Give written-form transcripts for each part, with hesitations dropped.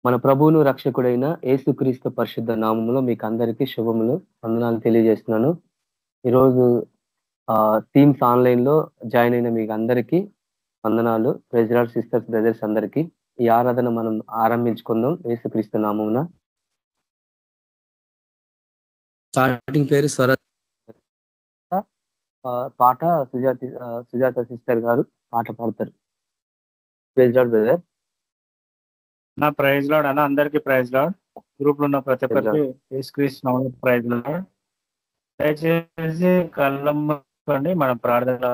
మన ప్రభువును రక్షకుడైన యేసుక్రీస్తు పరిశుద్ధ నామములో మీకు అందరికీ శుభములు, వందనాలు తెలియజేస్తున్నాను. ఈరోజు టీమ్స్ ఆన్లైన్ లో జాయిన్ అయిన మీకు అందరికీ వందనాలు. ప్రైజ్ లార్డ్ సిస్టర్స్, బ్రదర్స్ అందరికీ ఈ ఆరాధన మనం ఆరంభించుకుందాం యేసుక్రీస్తు నామమున. స్టార్టింగ్ పేరు స్వర పాట సుజాత సిస్టర్ గారు పాట పాడతారు. Praise Lord brother. నా ప్రైజ్ లార్డ్ అన్న, అందరికి ప్రైజ్ లార్డ్. గ్రూప్ లో ఉన్న ప్రతి ఒక్కరికి యేసుక్రీస్తు ప్రైజ్ లార్డ్. దయచేసి కళ్ళండి మనం ప్రార్థన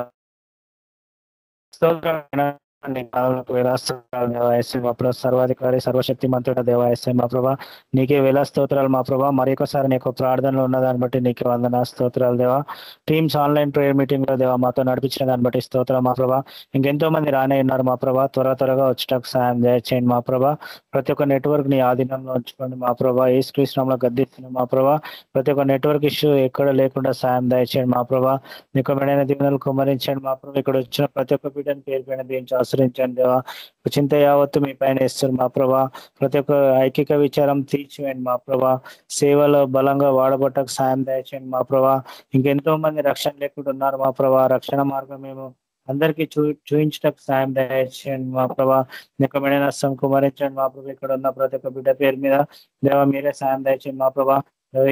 సర్వాధికారి సర్వశక్తి మంత్రుడ దేవ ఎస్ఐ మా ప్రభా, నీకే వేలా స్తోత్రాలు మా ప్రభా. మరి ఒకసారి నీకు ప్రార్థనలు ఉన్న దాన్ని బట్టి నీకే వందన స్తోత్రాలు దేవా. టీమ్స్ ఆన్లైన్ ప్రేయర్ మీటింగ్ లో దేవా మాతో నడిపించిన దాన్ని బట్టి స్తోత్రం మా ప్రభా. ఇంకెంతో మంది రానే ఉన్నారు మా ప్రభా, త్వరగా వచ్చేటకు సాయం దయచేయండి మా ప్రభా. ప్రతి ఒక్క నెట్వర్క్ ని ఆధీనంలో ఉంచుకోండి మా ప్రభా. యేసుక్రీస్తునామములో గద్దిస్తున్నాం మా ప్రభా. ప్రతి ఒక్క నెట్వర్క్ ఇష్యూ ఎక్కడ లేకుండా సాయం దయచేయండి మా ప్రభా. నీకు మెడైన దీవెనలు కుమ్మరించండి మా ప్రభా. ఇక్కడ వచ్చిన ప్రతి ఒక్క బిడ్డని పేరు పైన దీవించి ఆశ్రయించండి దేవా. చింత యావత్తు మీ పైన ఇస్తారు మా ప్రభా. ప్రతి ఒక్క ఐకిక విచారం తీర్చివేయండి మా ప్రభా. సేవలో బలంగా వాడబట్టకు సాయం దయచేయండి మా ప్రభా. ఇంకెంతో మంది రక్షణ లేకుండా ఉన్నారు మా ప్రభా. రక్షణ మార్గం మేము అందరికీ చూపించడానికి సాయం దయచేయండి మా ప్రభా. నికమైన నష్టం కుమరించండి మా ప్రభా. ఇక్కడ ఉన్న ప్రతి ఒక్క బిడ్డ పేరు మీద దేవా మీరే సాయం దయచేయండి మా ప్రభా.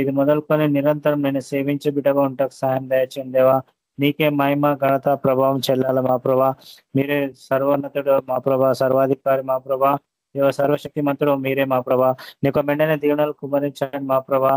ఇది మొదలుకొని నిరంతరం నేను సేవించే బిడ్డగా ఉంటాకు సాయం దయచేయండి దేవా. నీకే మహిమ ఘనత ప్రభావం చెల్లాలి మా ప్రభా. మీరే సర్వోన్నతుడు మా ప్రభా, సర్వాధికారి మా ప్రభా, దేవ సర్వశక్తి మంత్రుడు మీరే మా ప్రభా. నీకు మెండైన దీవెనలు కుమరించండి మా ప్రభా.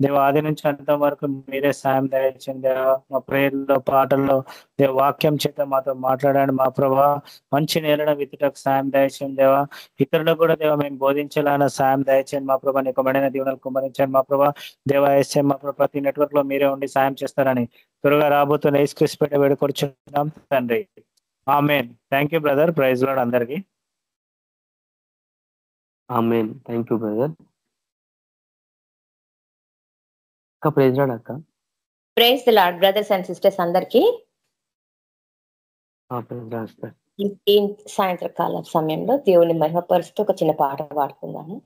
దేవ ఆది నుంచి అంత వరకు మీరే సాయం దయచేయండి దేవా. మా ప్రేయర్లో పాటల్లో దేవ వాక్యం చేత మాతో మాట్లాడండి మా ప్రభా. మంచి నేలన విత్తుటకు సాయం దయచేయండి దేవా. ఇతరులకు కూడా దేవ మేము బోధించాలన్న సాయం దయచేయండి మా ప్రభా. నీకు మెండైన దీవెనలు కుమరించండి మా ప్రభా. దేవ ఎస్ఏ మా ప్రభా, ప్రతి నెట్వర్క్ లో మీరే ఉండి సాయం చేస్తారని త్వరగా రాబోతున్న యేసుక్రీస్తు పేట వేడుకొచ్చున్నాం తండ్రి. ఆమేన్. Thank you brother. Praise Lord అందరికి. ఆమేన్. Thank you brother. అక్క ప్రైజ్ లార్డ్ అక్క. Praise the Lord brothers and sisters అందరికి. Praise Lord sir. ఈ సాయంత్రకాల సమయంలో దేవుని మహిమపరుస్తూ ఒక చిన్న పాట పాడుకుందాము.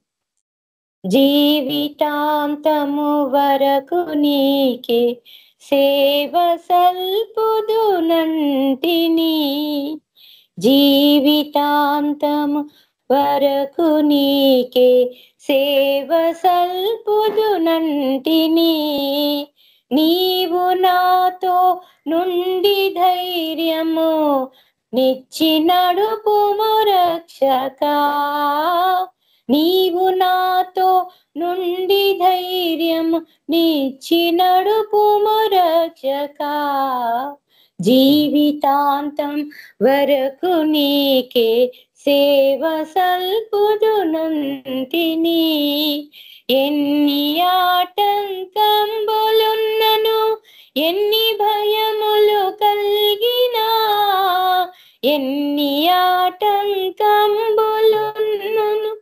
జీవితాంతము వరకు నీకే సేవ సల్పుదునంటిని, జీవితాంతము వరకు నీకే సేవ సల్పుదునంటిని. నీవు నాతో నుండి ధైర్యము నిచ్చి నడుపుము రక్షకా. నీవు నాతో నుండి ధైర్యము నిచ్చి నడుపుము రక్షకా. జీవితాంతం వరకు నీకే సేవ సల్పుదునంటిని. ఎన్ని ఆటంకంబులున్నను, ఎన్ని భయములు కలిగినా, ఎన్ని ఆటంకంబులున్నను,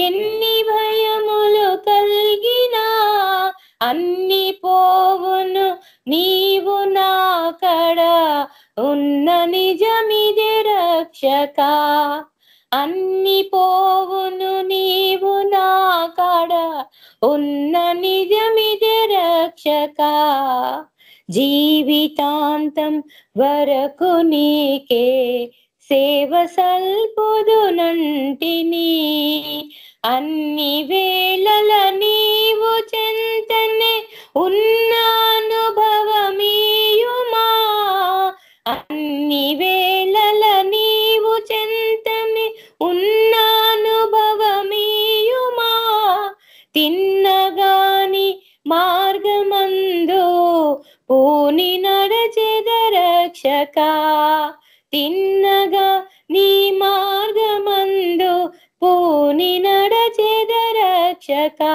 ఎన్ని భయములు కలిగినా, అన్ని పోవును నీవు నా కడ ఉన్న నిజమిదే రక్షకా. అన్ని పోవును నీవు నా కాడ ఉన్న నిజమిదే రక్షకా. జీవితాంతం వరకు నీకే సేవ సల్పుదునంటిని. అన్ని వేళల నీవు చెంతనే ఉన్న అనుభవమీయుమా. అన్ని వేళల నీవు చెంతనే ఉన్న అనుభవమీయుమా. తిన్నగాని మార్గమందు పూని నడచెద రక్షకా. తిన్నగా నీ మార్గమందు పూని నడచెద రక్షకా.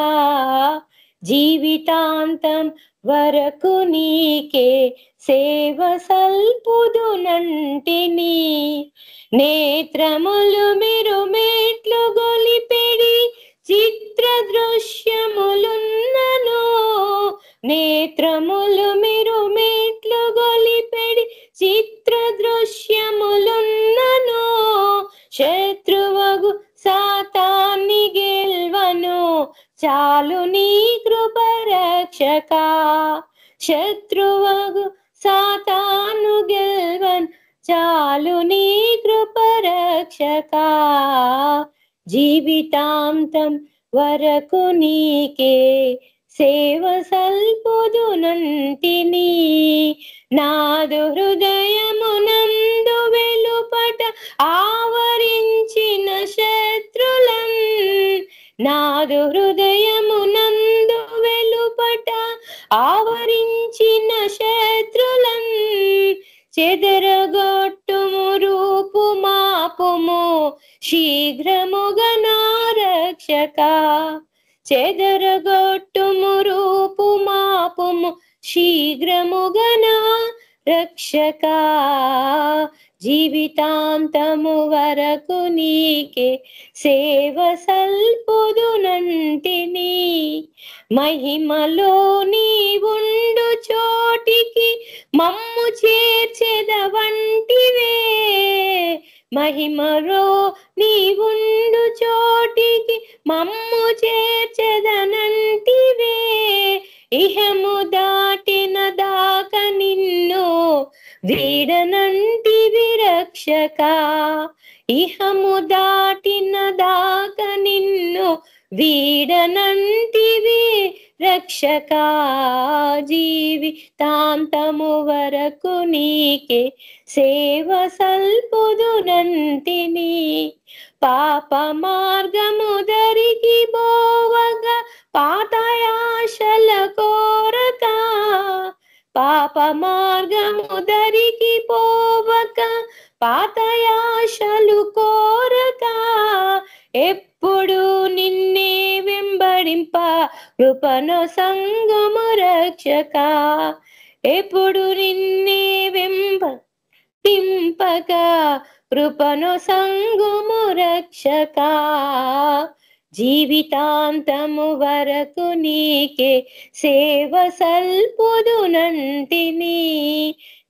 జీవితాంతం వరకు నీకే సేవ సల్పుదునంటిని. నేత్రములు మీరు మెట్లు గొలిపెడి చిత్ర దృశ్యములున్నను. నేత్రములు మీరు మెట్లు గొలిపెడి చిత్ర దృశ్యములున్నను. శత్రువగు సాతాన్ని గెల్ రక్షక శత్రువగు సాతాను గెల్వన్ చాలు నీ కృప రక్షక జీవితాంతం వరకు నీకే సేవ సల్పుదునంటిని నాదు హృదయమునందు వెలుపట ఆవరించిన శత్రులన్ నాదు హృదయమునందు వెలుపట ఆవరించిన శత్రులన్ చెదరగొట్టుము రూపు మాపుము శీఘ్రముగా నా రక్షక చెదరగొట్టుము రూపు మాపుము శీఘ్రముగా నా రక్షక జీవితాంతము వరకు నీకే సేవ సల్పుదునంటిని మహిమలో నీ ఉండు చోటికి మమ్ము చేర్చెదవంటివే మహిమలో నీ ఉండు చోటికి మమ్ము చేర్చెదనంటివే ఇహము దాటిన దాక నిన్ను వీడనంటివి రక్షక ఇహము దాటిన దాక నిన్ను వీడనంటివి రక్షక జీవితాంతము వరకు నీకే సేవ సల్పుదునంటిని పాప మార్గము దరికి బోవగా పాతాయాశల కోరక పాప మార్గము దరికి పోవక పాతాయాశలు కోరక ఎప్పుడు నిన్నే వెంబడింప కృపను సంగము రక్షక ఎప్పుడు నిన్నే వెంబడింపక కృపను సంగము రక్షక జీవితాంతము వరకు నీకే సేవ సల్పుదునంటిని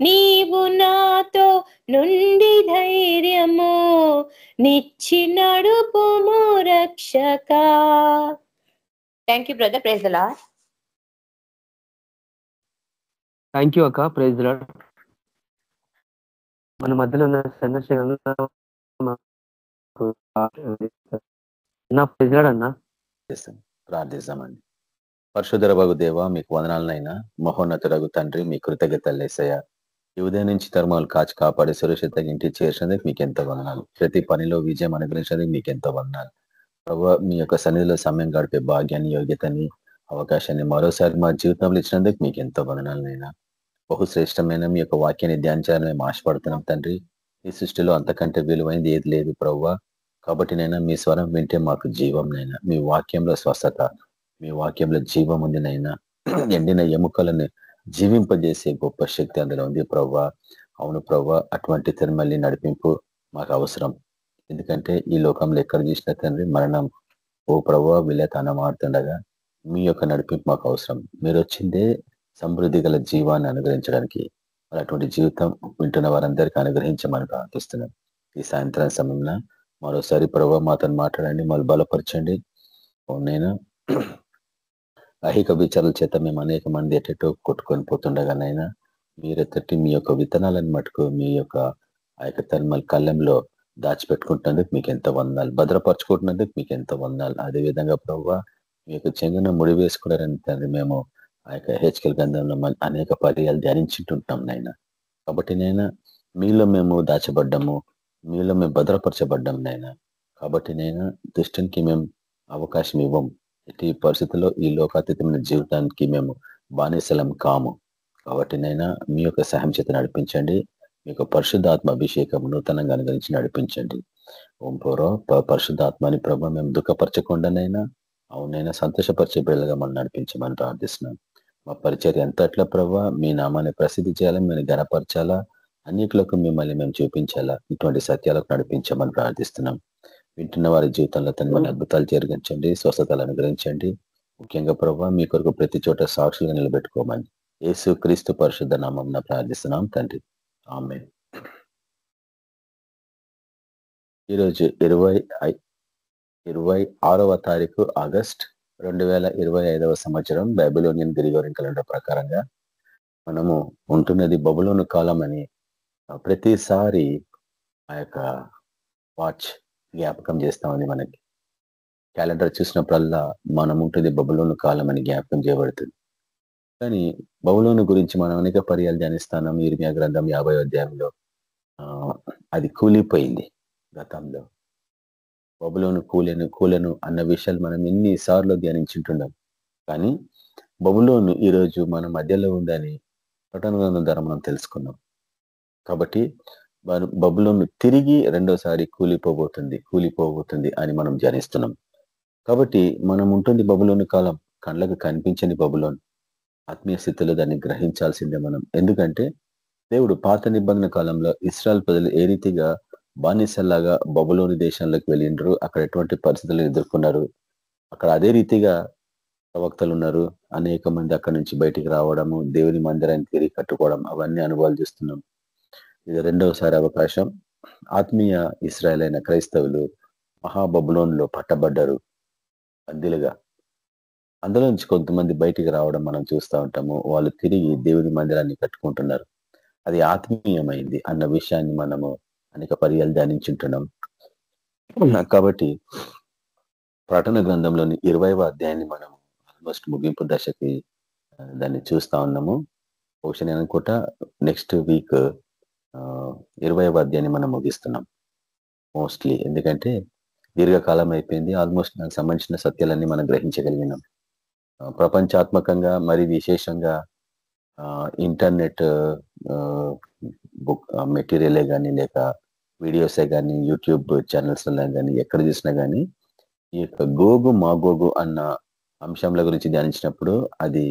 నీవు నాతో నుండి ధైర్యము నిచ్చి నడుపుము రక్షక. Thank you brother. Praise the Lord. Thank you అక్క. Praise the Lord. మన మధ్యలో ఉన్న సందర్శకులు ప్రార్థిస్తామండి. పరశుధరవగు దేవ మీకు వందనాలనైనా, మహోన్నతుడగు తండ్రి మీ కృతజ్ఞతలు యేసయ్యా. ఈ ఉదయం నుంచి ధర్మాలు కాచి కాపాడి సురక్షితంగా ఇంటికి చేర్చినందుకు మీకు ఎంతో వందనాలు. ప్రతి పనిలో విజయం అనుగ్రహించినందుకు మీకు ఎంతో వందనాలు. ప్రభువా మీ యొక్క సన్నిధిలో సమయం గడిపే భాగ్యాన్ని, యోగ్యతని, అవకాశాన్ని మరోసారి మా జీవితంలో ఇచ్చినందుకు మీకు ఎంతో వందనాలనైనా. బహుశ్రేష్టమైన మీ యొక్క వాక్యాన్ని ధ్యానించాలని మేము ఆశపడుతున్నాం తండ్రి. ఈ సృష్టిలో అంతకంటే విలువైంది ఏది లేదు ప్రభువా. కాబట్టి నైనా మీ స్వరం వింటే మాకు జీవం నైనా, మీ వాక్యంలో స్వస్థత, మీ వాక్యంలో జీవం ఉంది నైనా. ఎండిన ఎముకలను జీవింపజేసే గొప్ప శక్తి అందులో ఉంది ప్రభువా. అవును ప్రభువా, అటువంటి తిరుమల్లి నడిపింపు మాకు అవసరం. ఎందుకంటే ఈ లోకంలో ఎక్కడ చూసిన తండ్రి మరణం, ఓ ప్రభువా విలేతానం ఆడుతుండగా మీ యొక్క నడిపింపు మాకు అవసరం. మీరు వచ్చిందే సమృద్ధి గల జీవాన్ని అనుగ్రహించడానికి. మరి అటువంటి జీవితం వింటున్న వారందరికీ అనుగ్రహించమని ప్రార్థిస్తున్నాం. ఈ సాయంత్రం సమయంలో మరోసారి ప్రభావ మాతో మాట్లాడండి, మళ్ళీ బలపరచండి. నేను ఐహిక విచారాల చేత మేము అనేక మంది ఎటెటో కొట్టుకొని పోతుండగానైనా మీరెత్తటి మీ యొక్క విత్తనాలను మటుకు మీ యొక్క ఆ యొక్క తన్మల్ కళ్ళెంలో దాచిపెట్టుకుంటున్నందుకు మీకు ఎంత వందనాలు, భద్రపరచుకుంటున్నందుకు మీకు ఎంత వందనాలు. అదేవిధంగా ప్రభావ మీ యొక్క చెంగున ముడి వేసుకున్నారని తండ్రి మేము ఆ యొక్క హెచ్కెల్ గ్రంథంలో అనేక పర్యాలు ధ్యానించుంటుంటాం నైనా. కాబట్టి నైనా మీలో మేము దాచబడ్డాము, మీలో మేము భద్రపరచబడ్డాం నైనా. కాబట్టి నైనా దుష్టునికి మేము అవకాశం ఇవ్వం. ఎట్టి పరిస్థితుల్లో ఈ లోకాతీతమైన జీవితానికి మేము బానిసలం కాము. కాబట్టి నైనా మీ యొక్క సహాయం చేత నడిపించండి. మీ యొక్క పరిశుద్ధాత్మ అభిషేకం నూతనంగా అనుగ్రహించి నడిపించండి. ఓం పూర్వ పరిశుద్ధాత్మని ప్రభావ మేము దుఃఖపరచకుండానైనా అవునైనా సంతోషపరిచే బిడ్డలుగా మనం నడిపించమని ప్రార్థిస్తున్నాం. మా పరిచర్య ఎంతట్లా ప్రభావ మీ నామాన్ని ప్రసిద్ధి చేయాలా, మేము గణపరచాలా, అన్నిట్లకు మిమ్మల్ని మేము చూపించాలా, ఇటువంటి సత్యాలకు నడిపించమని ప్రార్థిస్తున్నాం. వింటున్న వారి జీవితంలో తన మన అద్భుతాలు జరిగించండి, స్వస్థతలు అనుగ్రహించండి. ముఖ్యంగా ప్రభావ మీ కొరకు ప్రతి చోట సాక్షులుగా నిలబెట్టుకోమని యేసు క్రీస్తు పరిశుద్ధ నామమున ప్రార్థిస్తున్నాం తండ్రి, ఆమేన్. ఈరోజు 26వ తారీఖు ఆగస్ట్ 2025వ సంవత్సరం బైబిలోనియన్ గ్రిగోరియన్ క్యాలెండర్ ప్రకారంగా మనము ఉంటున్నది బబులోను కాలం అని ప్రతిసారి ఆ యొక్క వాచ్ జ్ఞాపకం చేస్తామని మనకి క్యాలెండర్ చూసినప్పుడల్లా మనం ఉంటుంది బబులోను కాలం అని జ్ఞాపకం చేయబడుతుంది. కానీ బబులోను గురించి మనం అనేక పర్యాలు ధ్యానిస్తాం. ఇర్మియా గ్రంథం 50వ అధ్యాయంలో అది కూలిపోయింది. గతంలో బబులోను కూలెను అన్న విషయాలు మనం ఎన్నిసార్లు ధ్యానించుంటున్నాం. కానీ బబులోను ఈరోజు మన మధ్యలో ఉందని ప్రకటన గ్రంథం ద్వారా మనం తెలుసుకున్నాం. కాబట్టి బబులోను తిరిగి రెండోసారి కూలిపోబోతుంది అని మనం ధ్యానిస్తున్నాం. కాబట్టి మనం ఉంటుంది బబులోను కాలం, కళ్ళకు కనిపించని బబులోను. ఆత్మీయ స్థితిలో దాన్ని గ్రహించాల్సిందే మనం. ఎందుకంటే దేవుడు పాత నిబంధన కాలంలో ఇశ్రాయేల్ ప్రజలు ఏ రీతిగా బానిసల్లాగా బబులోని దేశంలోకి వెళ్ళిండ్రు, అక్కడ ఎటువంటి పరిస్థితులను ఎదుర్కొన్నారు, అక్కడ అదే రీతిగా ప్రవక్తలు ఉన్నారు, అనేక మంది అక్కడి నుంచి బయటికి రావడము, దేవుని మందిరాన్ని తిరిగి కట్టుకోవడం, అవన్నీ అనుభవాలు చేస్తున్నాం. ఇది రెండవసారి అవకాశం. ఆత్మీయ ఇశ్రాయేల్ అయిన క్రైస్తవులు మహాబబులోన్లో పట్టబడ్డారు బందీలుగా. అందులో నుంచి కొంతమంది బయటికి రావడం మనం చూస్తూ ఉంటాము. వాళ్ళు తిరిగి దేవుని మందిరాన్ని కట్టుకుంటున్నారు. అది ఆత్మీయమైంది అన్న విషయాన్ని మనము అనేక పర్యాలు ధ్యానించుంటున్నాం. కాబట్టి ప్రకటన గ్రంథంలోని 20వ అధ్యాయాన్ని మనం ఆల్మోస్ట్ ముగింపు దశకి దాన్ని చూస్తా ఉన్నాము. బహుశా నేను అనుకుంటా నెక్స్ట్ వీక్ 20వ అధ్యాయాన్ని మనం ముగిస్తున్నాం మోస్ట్లీ. ఎందుకంటే దీర్ఘకాలం అయిపోయింది. ఆల్మోస్ట్ దానికి సంబంధించిన సత్యాలన్నీ మనం గ్రహించగలిగినాం. ప్రపంచాత్మకంగా మరి విశేషంగా ఇంటర్నెట్ బుక్ మెటీరియలే కానీ, లేక వీడియోసే కానీ, యూట్యూబ్ ఛానల్స్లో కానీ, ఎక్కడ చూసినా కానీ ఈ యొక్క గోగు మాగోగు అన్న అంశంల గురించి ధ్యానించినప్పుడు అది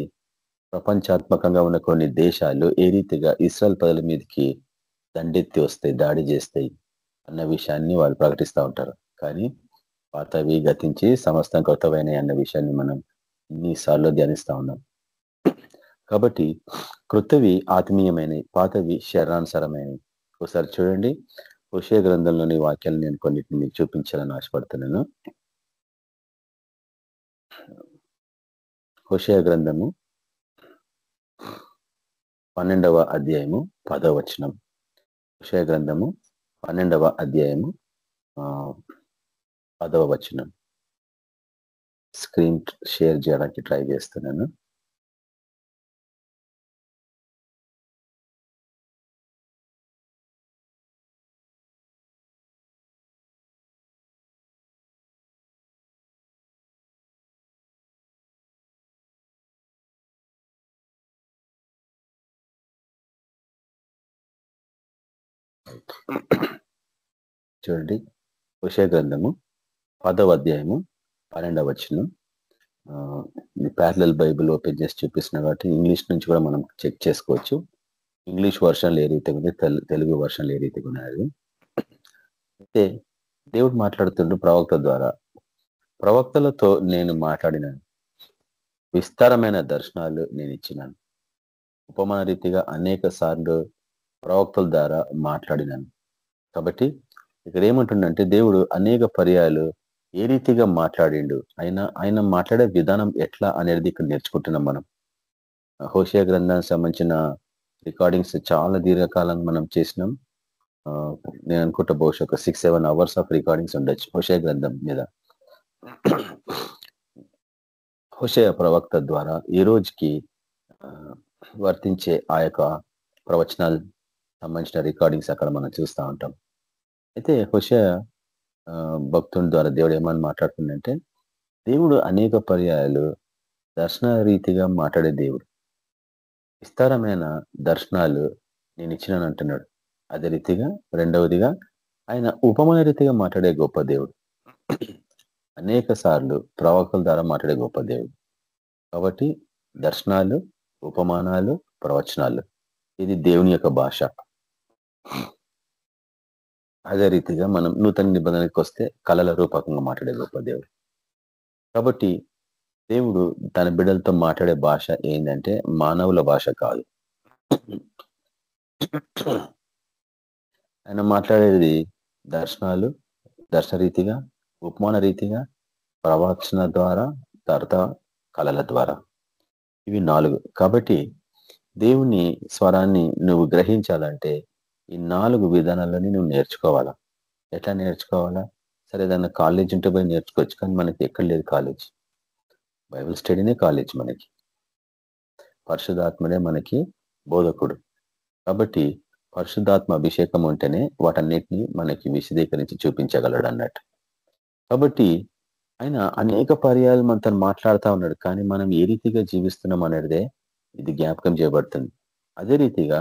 ప్రపంచాత్మకంగా ఉన్న కొన్ని దేశాలు ఏ రీతిగా ఇశ్రాయేల్ ప్రజల మీదకి దండెత్తి వస్తాయి, దాడి చేస్తాయి అన్న విషయాన్ని వాళ్ళు ప్రకటిస్తూ ఉంటారు. కానీ పాతవి గతించి సమస్తం కొత్తవైనవి అన్న విషయాన్ని మనం ఇన్నిసార్లు ధ్యానిస్తా ఉన్నాం. కాబట్టి క్రొత్తవి ఆత్మీయమైనవి, పాతవి శరీరానుసారమైనవి. ఒకసారి చూడండి, హోషేయ గ్రంథంలోని వాక్యాలు నేను కొన్నిటిని మీకు చూపించాలని ఆశపడుతున్నాను. హోషేయ గ్రంథము 12వ అధ్యాయము 10వ వచనం. హోషేయ గ్రంథము 12వ అధ్యాయము 10వ వచనం. స్క్రీన్ షేర్ చేయడానికి ట్రై చేస్తున్నాను. చూడండి, హోషేయ గ్రంథము 10వ అధ్యాయము 12వ వచనం. ప్యారలల్ బైబిల్ ఓపెన్ చేసి చూపిస్తున్నా కాబట్టి ఇంగ్లీష్ నుంచి కూడా మనం చెక్ చేసుకోవచ్చు. ఇంగ్లీష్ వర్షన్లు ఏ రీతిగా ఉంది, తెలుగు వర్షన్లు ఏ రీతిగా ఉన్నాయి. అయితే దేవుడు మాట్లాడుతుండు ప్రవక్త ద్వారా. ప్రవక్తలతో నేను మాట్లాడినాను, విస్తారమైన దర్శనాలు నేను ఇచ్చినాను, ఉపమాన రీతిగా అనేక సార్లు ప్రవక్తల ద్వారా మాట్లాడినాను. కాబట్టి ఇక్కడ ఏమంటుండంటే దేవుడు అనేక పర్యాలు ఏ రీతిగా మాట్లాడిండు, ఆయన మాట్లాడే విధానం ఎట్లా అనేది ఇక్కడ నేర్చుకుంటున్నాం మనం. హోషేయ గ్రంథానికి సంబంధించిన రికార్డింగ్స్ చాలా దీర్ఘకాలం మనం చేసినాం. నేను అనుకుంటా బహుశా ఒక 6-7 అవర్స్ ఆఫ్ రికార్డింగ్స్ ఉండొచ్చు హోషేయ గ్రంథం మీద. హోషేయ ప్రవక్త ద్వారా ఈ రోజుకి వర్తించే ఆ యొక్క ప్రవచనాలు సంబంధించిన రికార్డింగ్స్ అక్కడ మనం చూస్తూ ఉంటాం. అయితే హోషేయ భక్తుని ద్వారా దేవుడు ఏమని మాట్లాడుతుందంటే, దేవుడు అనేక పర్యాయాలు దర్శన రీతిగా మాట్లాడే దేవుడు. విస్తారమైన దర్శనాలు నేను ఇచ్చినాను అంటున్నాడు. అదే రీతిగా రెండవదిగా ఆయన ఉపమాన రీతిగా మాట్లాడే గొప్ప దేవుడు. అనేక సార్లు ప్రవక్తల ద్వారా మాట్లాడే గొప్ప దేవుడు. కాబట్టి దర్శనాలు, ఉపమానాలు, ప్రవచనాలు, ఇది దేవుని యొక్క భాష. అదే రీతిగా మనం నూతన నిబంధనకి వస్తే కళల రూపకంగా మాట్లాడే గొప్ప దేవుడు. కాబట్టి దేవుడు తన బిడ్డలతో మాట్లాడే భాష ఏంటంటే మానవుల భాష కాదు. ఆయన మాట్లాడేది దర్శనాలు, దర్శన రీతిగా, ఉపమాన రీతిగా, ప్రవచన ద్వారా, తర్వాత కళల ద్వారా. ఇవి 4. కాబట్టి దేవుని స్వరాన్ని నువ్వు గ్రహించాలంటే ఈ 4 విధానాలని నువ్వు నేర్చుకోవాలా. ఎట్లా నేర్చుకోవాలా? సరే ఏదన్నా కాలేజ్ ఉంటే పోయి నేర్చుకోవచ్చు, కానీ మనకి ఎక్కడ లేదు కాలేజ్. బైబిల్ స్టడీనే కాలేజ్ మనకి. పరిశుద్ధాత్మనే మనకి బోధకుడు. కాబట్టి పరిశుద్ధాత్మ అభిషేకం ఉంటేనే వాటన్నిటిని మనకి విశదీకరించి చూపించగలడు అన్నట్టు. కాబట్టి ఆయన అనేక పర్యాలు మనతో మాట్లాడుతూ ఉన్నాడు, కానీ మనం ఏ రీతిగా జీవిస్తున్నాం అనేదే ఇది జ్ఞాపకం చేయబడుతుంది. అదే రీతిగా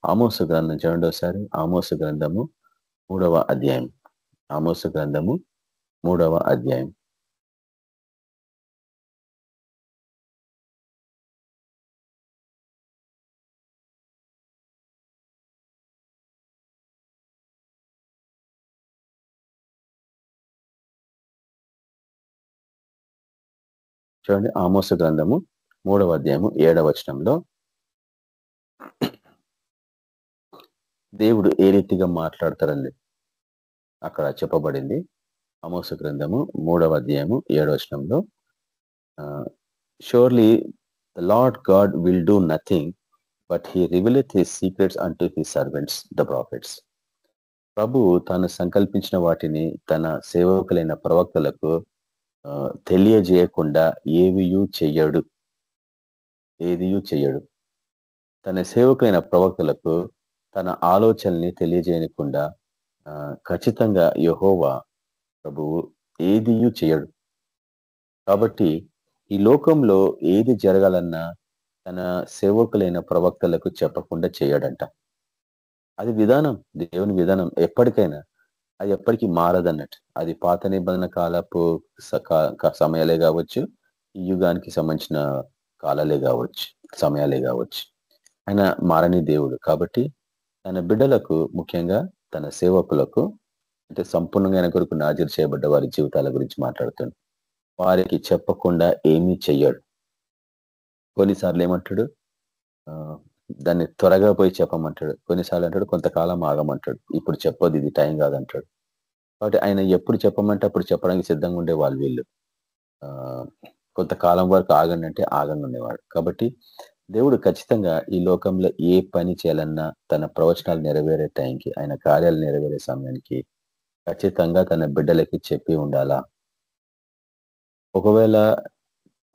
ఆమోసు గ్రంథం చూడండి ఒకసారి. ఆమోసు గ్రంథము 3వ అధ్యాయం. ఆమోసు గ్రంథము 3వ అధ్యాయం. చూడండి, ఆమోసు గ్రంథము 3వ అధ్యాయము 7వ వచనంలో దేవుడు ఏ రీతిగా మాట్లాడతారని అక్కడ చెప్పబడింది. ఆమోసు గ్రంథము 3వ అధ్యాయము 7వ వచనంలో surely the Lord God will do nothing but he revealeth his secrets unto his servants the prophets. ప్రభు తాను సంకల్పించిన వాటిని తన సేవకులైన ప్రవక్తలకు తెలియజేయకుండా ఏదియూ చెయ్యడు. తన సేవకులైన ప్రవక్తలకు తన ఆలోచనల్ని తెలియజేయకుండా ఖచ్చితంగా యెహోవా ప్రభువు ఏదియూ చెయ్యడు. కాబట్టి ఈ లోకంలో ఏది జరగాలన్నా తన సేవకులైన ప్రవక్తలకు చెప్పకుండా చేయడంట. అది విధానం, దేవుని విధానం. ఎప్పటికైనా అది ఎప్పటికీ మారదన్నట్టు. అది పాత నిబంధన కాలపు సమయాలే కావచ్చు, ఈ యుగానికి సంబంధించిన కాలాలే కావచ్చు, సమయాలే కావచ్చు. ఆయన మారని దేవుడు. కాబట్టి తన బిడ్డలకు, ముఖ్యంగా తన సేవకులకు, అంటే సంపూర్ణంగా ఆయన కొరకు నాజీరు చేయబడ్డ వారి జీవితాల గురించి మాట్లాడుతాడు. వారికి చెప్పకుండా ఏమీ చెయ్యడు. కొన్నిసార్లు ఏమంటాడు, దాన్ని త్వరగా పోయి చెప్పమంటాడు. కొన్నిసార్లు అంటాడు కొంతకాలం ఆగమంటాడు. ఇప్పుడు చెప్పొద్దు, ఇది టైం కాదంటాడు. కాబట్టి ఆయన ఎప్పుడు చెప్పమంటే అప్పుడు చెప్పడానికి సిద్ధంగా ఉండే వాళ్ళు వీళ్ళు. కొంతకాలం వరకు ఆగండి అంటే ఆగండి ఉండేవాడు. కాబట్టి దేవుడు ఖచ్చితంగా ఈ లోకంలో ఏ పని చేయాలన్నా తన ప్రవచనాలు నెరవేరే టైంకి, ఆయన కార్యాలు నెరవేరే సమయానికి ఖచ్చితంగా తన బిడ్డలకి చెప్పి ఉండాలా. ఒకవేళ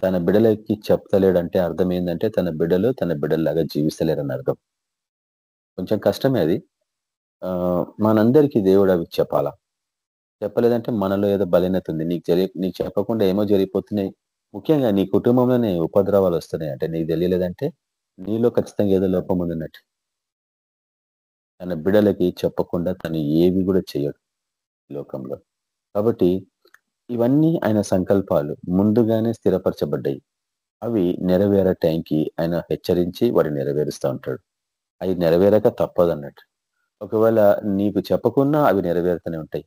తన బిడ్డలకి చెప్తలేడంటే అర్థం ఏంటంటే తన బిడ్డల్లాగా జీవిస్తలేరని అర్థం. కొంచెం కష్టమే అది. మనందరికీ దేవుడు అవి చెప్పాలా. చెప్పలేదంటే మనలో ఏదో బలహీనత ఉంది. నీకు చెప్పకుండా ఏమో జరిగిపోతున్నాయి. ముఖ్యంగా నీ కుటుంబంలోనే ఉపద్రవాలు వస్తున్నాయి అంటే నీకు తెలియలేదంటే నీలో ఖచ్చితంగా ఏదో లోపం ఉందన్నట్టు. తన బిడ్డలకి చెప్పకుండా తను ఏవి కూడా చేయడు లోకంలో. కాబట్టి ఇవన్నీ ఆయన సంకల్పాలు ముందుగానే స్థిరపరచబడ్డాయి. అవి నెరవేరే టైంకి ఆయన హెచ్చరించి వాడిని నెరవేరుస్తూ ఉంటాడు. అవి నెరవేరక తప్పదన్నట్టు. ఒకవేళ నీకు చెప్పకున్నా అవి నెరవేరుతూనే ఉంటాయి.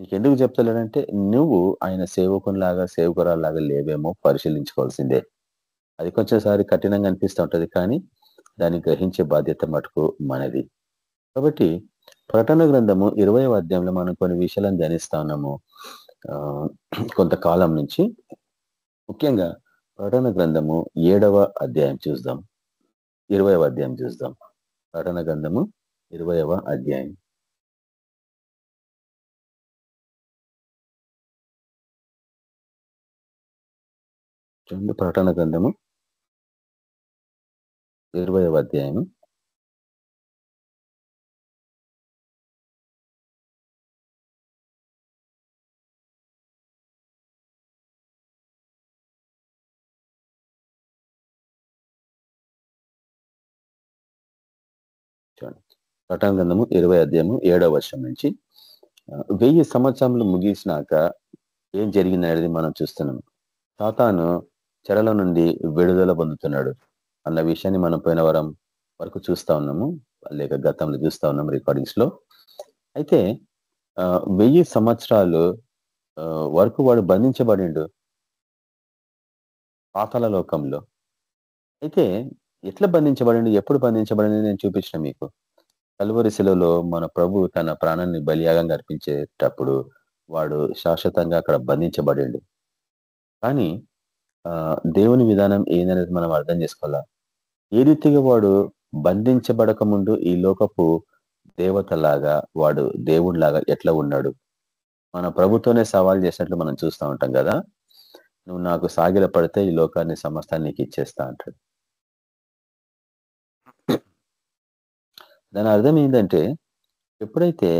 నీకెందుకు చెప్తలేడంటే నువ్వు ఆయన సేవకురాలాగా లేవేమో పరిశీలించుకోవాల్సిందే. అది కొంచెంసారి కఠినంగా అనిపిస్తూ ఉంటది, కానీ దాన్ని గ్రహించే బాధ్యత మటుకు మనది. కాబట్టి ప్రకటన గ్రంథము 20వ అధ్యాయంలో మనం కొన్ని విషయాలను ధ్యానిస్తా ఉన్నాము కొంతకాలం నుంచి. ముఖ్యంగా ప్రకటన గ్రంథము 7వ అధ్యాయం చూద్దాం. 20వ అధ్యాయం చూద్దాం. ప్రకటన గ్రంథము 20వ అధ్యాయం. చూడండి, ప్రకటన గ్రంథము 20వ అధ్యాయం. ప్రకటన గ్రంథము 20వ అధ్యాయము 7వ వచనం నుంచి 1000 సంవత్సరములు ముగిసినాక ఏం జరిగిందనేది మనం చూస్తున్నాం. సాతాను చెరల నుండి విడుదల పొందుతున్నాడు అన్న విషయాన్ని మనం పోయిన వారం వరకు చూస్తా ఉన్నాము, లేక గతంలో చూస్తా ఉన్నాం రికార్డింగ్స్ లో. అయితే 1000 సంవత్సరాలు వరకు వాడు బంధించబడిండు పాతాళ లోకంలో. అయితే ఎట్లా బంధించబడిండు, ఎప్పుడు బంధించబడింది నేను చూపించిన మీకు. కల్వరి శిలువలో మన ప్రభు తన ప్రాణాన్ని బలియాగంగా అర్పించేటప్పుడు వాడు శాశ్వతంగా అక్కడ బంధించబడిండు. కానీ దేవుని విధానం ఏందనేది మనం అర్థం చేసుకోవాలా. ఏ రీతిగా వాడు బంధించబడక ముందు ఈ లోకపు దేవతలాగా వాడు దేవుడిలాగా ఎట్లా ఉన్నాడు, మన ప్రభుతోనే సవాల్ చేసినట్లు మనం చూస్తూ ఉంటాం కదా. నువ్వు నాకు సాగిల పడితే ఈ లోకాన్ని సమస్తాన్ని నీకు ఇచ్చేస్తా అంటాడు. దాని అర్థం ఏంటంటే ఎప్పుడైతే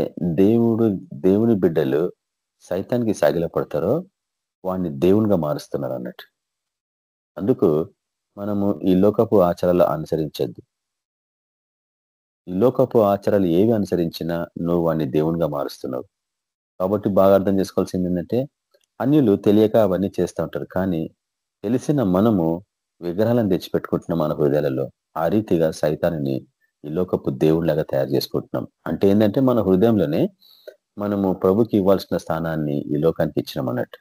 దేవుని బిడ్డలు సైతానికి సాగిల పడతారో వాడిని దేవునిగా మారుస్తున్నారు అన్నట్టు. అందుకు మనము ఈ లోకపు ఆచారాలు అనుసరించద్దు. ఈ లోకపు ఆచారాలు ఏవి అనుసరించినా నువ్వు వాడిని దేవునిగా మారుస్తున్నావు. కాబట్టి బాగా అర్థం చేసుకోవాల్సింది ఏంటంటే అన్యులు తెలియక అవన్నీ చేస్తూ ఉంటారు. కానీ తెలిసిన మనము విగ్రహాలను తెచ్చిపెట్టుకుంటున్నాం మన హృదయాలలో. ఆ రీతిగా సైతాన్ని ఈ లోకపు దేవుళ్ళగా తయారు చేసుకుంటున్నాం. అంటే ఏంటంటే మన హృదయంలోనే మనము ప్రభుకి ఇవ్వాల్సిన స్థానాన్ని ఈ లోకానికి ఇచ్చినాం అన్నట్టు.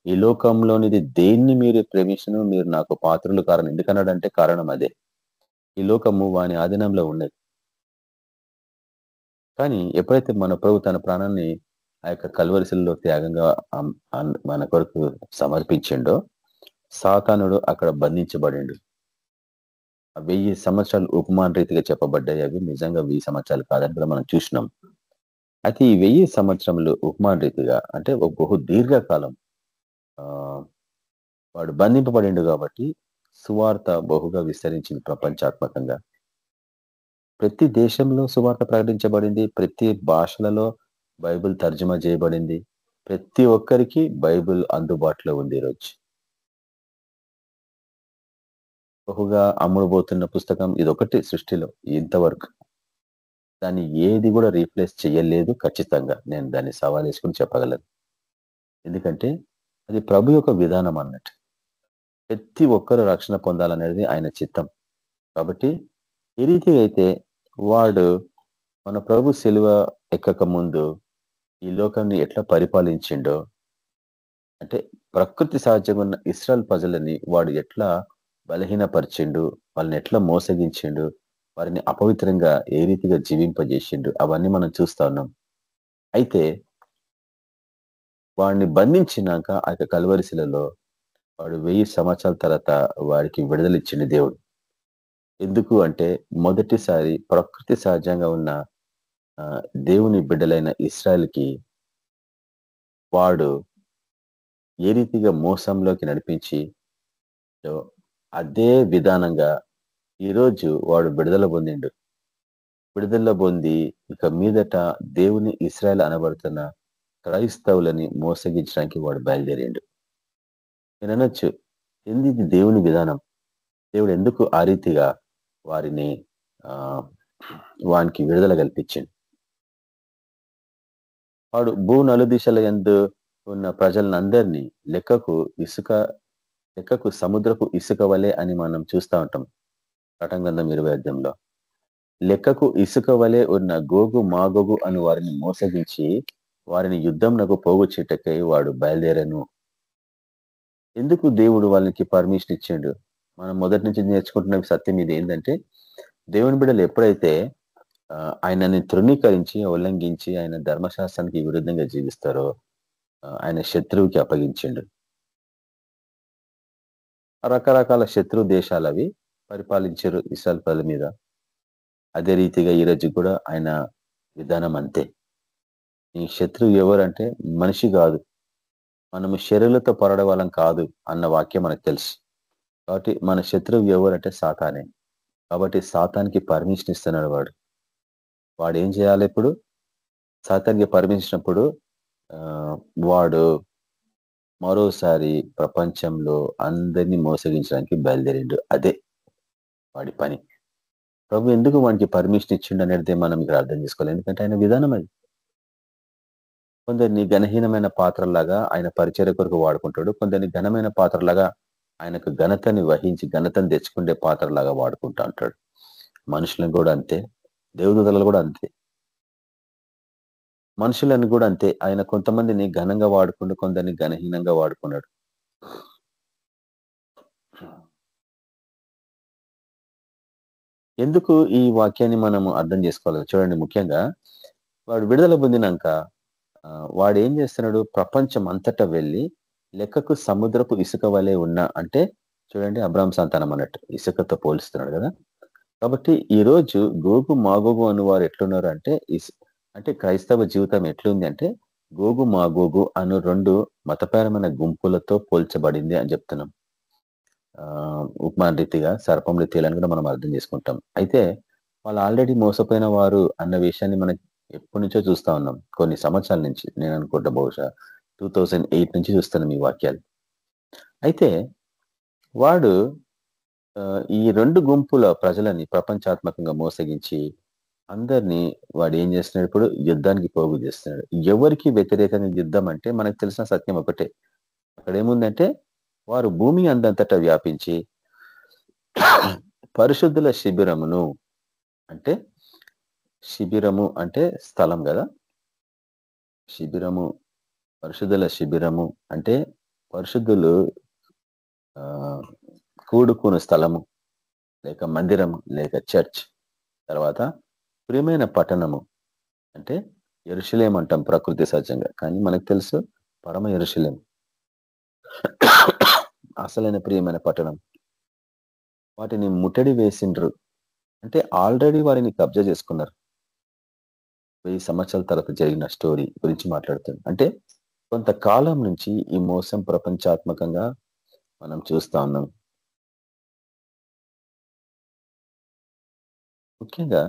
ఈ లోకంలోనిది దేన్ని మీరు ప్రేమించను, మీరు నాకు పాత్రులు కారణం. ఎందుకన్నాడంటే కారణం అదే, ఈ లోకము వాని ఆధీనంలో ఉన్నది. కానీ ఎప్పుడైతే మన ప్రభు తన ప్రాణాన్ని ఆ యొక్క కల్వరిశిలలో త్యాగంగా మన కొరకు సమర్పించిండో సాతానుడు అక్కడ బంధించబడిండు. 1000 సంవత్సరాలు ఉపమాన రీతిగా చెప్పబడ్డాయి. అవి నిజంగా 1000 సంవత్సరాలు కాదని కూడా మనం చూసినాం. అయితే ఈ 1000 సంవత్సరములు ఉపమాన రీతిగా అంటే ఒక బహు దీర్ఘకాలం వాడు బంధింపబడిండు. కాబట్టి సువార్త బహుగా విస్తరించింది ప్రపంచాత్మకంగా. ప్రతి దేశంలో సువార్త ప్రకటించబడింది. ప్రతి భాషలలో బైబిల్ తర్జుమా చేయబడింది. ప్రతి ఒక్కరికి బైబిల్ అందుబాటులో ఉంది ఈరోజు. బహుగా అమ్ముడుపోతున్న పుస్తకం ఇదొకటి సృష్టిలో ఇంతవరకు. దాన్ని ఏది కూడా రీప్లేస్ చేయలేదు. ఖచ్చితంగా నేను దాన్ని సవాల్ వేసుకుని చెప్పగలను. ఎందుకంటే అది ప్రభు యొక్క విధానం అన్నట్టు. ప్రతి ఒక్కరు రక్షణ పొందాలనేది ఆయన చిత్తం. కాబట్టి ఈ రీతిగా అయితే వాడు మన ప్రభు సిలువ ఎక్కక ముందు ఈ లోకాన్ని ఎట్లా పరిపాలించిండో, అంటే ప్రకృతి సహజంగా ఉన్న ఇశ్రాయేల్ ప్రజలని వాడు ఎట్లా బలహీనపరిచిండు, వాళ్ళని ఎట్లా మోసగించిండు, వారిని అపవిత్రంగా ఏ రీతిగా జీవింపజేసిండు, అవన్నీ మనం చూస్తా ఉన్నాం. అయితే వాడిని బంధించినాక ఆ యొక్క కల్వరిశిలలో వాడు 1000 సంవత్సరాల తర్వాత వాడికి విడుదల ఇచ్చిండు దేవుడు. ఎందుకు అంటే మొదటిసారి ప్రకృతి సహజంగా ఉన్న దేవుని బిడ్డలైన ఇశ్రాయేల్కి వాడు ఏ రీతిగా మోసంలోకి నడిపించి అదే విధానంగా ఈరోజు వాడు విడుదల పొందిండు. విడుదల పొంది ఇక మీదట దేవుని ఇశ్రాయేల్ అనబడుతున్న క్రైస్తవులని మోసగించడానికి వాడు బయలుదేరిండు. నేను అనొచ్చు, ఇది దేవుని విధానం. దేవుడు ఎందుకు ఆ రీతిగా వారిని వానికి విడుదల కల్పించిండు? వాడు భూ నలుదిశల యందు ఉన్న ప్రజలందరినీ లెక్కకు సముద్రపు ఇసుక వలె అని మనం చూస్తూ ఉంటాం. ప్రకటన 20 లెక్కకు ఇసుక వలె ఉన్న గోగు మాగోగు అని వారిని మోసగించి వారిని యుద్ధంనకు పోగు చెట్టకై వాడు బయలుదేరను. ఎందుకు దేవుడు వాళ్ళకి పర్మిషన్ ఇచ్చిండు? మనం మొదటి నుంచి నేర్చుకుంటున్న సత్యం ఇది ఏంటంటే, దేవుని బిడ్డలు ఎప్పుడైతే ఆయనని తృణీకరించి ఉల్లంఘించి ఆయన ధర్మశాస్త్రానికి విరుద్ధంగా జీవిస్తారో ఆయన శత్రువుకి అప్పగించిండు. రకరకాల శత్రు దేశాలు అవి పరిపాలించారు ఇశ్రాయేల్ ప్రజల మీద. అదే రీతిగా ఈరోజు కూడా ఆయన విధానం అంతే. నీ శత్రువు ఎవరంటే మనిషి కాదు, మనము శరీరులతో పోరాడే వాళ్ళం కాదు అన్న వాక్యం మనకు తెలుసు. కాబట్టి మన శత్రువు ఎవరంటే సాతానే. కాబట్టి సాతానికి పర్మిషన్ ఇస్తున్నాడు వాడు ఏం చేయాలి? ఇప్పుడు సాతానికి పర్మిషన్ ఇచ్చినప్పుడు వాడు మరోసారి ప్రపంచంలో అందరినీ మోసగించడానికి బయలుదేరిండు. అదే వాడి పని. ప్రభు ఎందుకు వాడికి పర్మిషన్ ఇచ్చిండు అనేది మనం ఇక్కడ అర్థం చేసుకోవాలి. ఎందుకంటే ఆయన విధానం అది. కొందరిని ఘనహీనమైన పాత్రలాగా ఆయన పరిచర్య కొరకు వాడుకుంటాడు. కొందరిని ఘనమైన పాత్రలాగా ఆయనకు ఘనతని వహించి ఘనతను తెచ్చుకుంటే పాత్రలాగా వాడుకుంటా ఉంటాడు. మనుషులను కూడా అంతే, దేవదూతలు కూడా అంతే, మనుషులను కూడా అంతే. ఆయన కొంతమందిని ఘనంగా వాడుకుంటూ కొందరిని ఘనహీనంగా వాడుకున్నాడు. ఎందుకు ఈ వాక్యాన్ని మనము అర్థం చేసుకోవాలి? చూడండి, ముఖ్యంగా వాడు విడుదల పొందినాక వాడు ఏం చేస్తున్నాడు? ప్రపంచం అంతటా వెళ్ళి లెక్కకు సముద్రపు ఇసుక వలె ఉన్న అంటే చూడండి అబ్రాహం సంతానం అన్నట్టు ఇసుకతో పోలుస్తున్నాడు కదా. కాబట్టి ఈ రోజు గోగు మాగోగు అను వారు ఎట్లున్నారు అంటే అంటే క్రైస్తవ జీవితం ఎట్లుంది అంటే గోగు మాగోగు అను 2 మతపరమైన గుంపులతో పోల్చబడింది అని చెప్తున్నాం. ఉపమాన రీతిగా సర్పం రీతిగా కూడా మనం అర్థం చేసుకుంటాం. అయితే వాళ్ళు ఆల్రెడీ మోసపోయిన వారు అన్న విషయాన్ని మనం ఎప్పటి నుంచో చూస్తా ఉన్నాం, కొన్ని సంవత్సరాల నుంచి. నేను అనుకుంటా బహుశా 2008 నుంచి చూస్తున్నాం ఈ వాక్యాలు. అయితే వాడు ఈ 2 గుంపుల ప్రజలని ప్రపంచాత్మకంగా మోసగించి అందరినీ వాడు ఏం చేస్తున్నాడు, ఇప్పుడు యుద్ధానికి పోగు చేస్తున్నాడు. ఎవరికి వ్యతిరేకంగా యుద్ధం అంటే మనకు తెలిసిన సత్యం ఒకటే. అక్కడ ఏముందంటే వారు భూమి అందంతటా వ్యాపించి పరిశుద్ధుల శిబిరమును, అంటే శిబిరము అంటే స్థలం కదా, శిబిరము పరిశుద్ధుల శిబిరము అంటే పరిశుద్ధులు కూడుకుని స్థలము లేక మందిరము లేక చర్చ్. తర్వాత ప్రియమైన పట్టణము అంటే యెరూషలేం అంటాం ప్రకృతి సహజంగా, కానీ మనకు తెలుసు పరమ యెరూషలేం అసలైన ప్రియమైన పట్టణం. వాటిని ముట్టడి వేసిండ్రు అంటే ఆల్రెడీ వారిని కబ్జా చేసుకున్నారు. 1000 సంవత్సరాల తర్వాత జరిగిన స్టోరీ గురించి మాట్లాడుతుంది. అంటే కొంతకాలం నుంచి ఈ మోసం ప్రపంచాత్మకంగా మనం చూస్తా ఉన్నాం. ముఖ్యంగా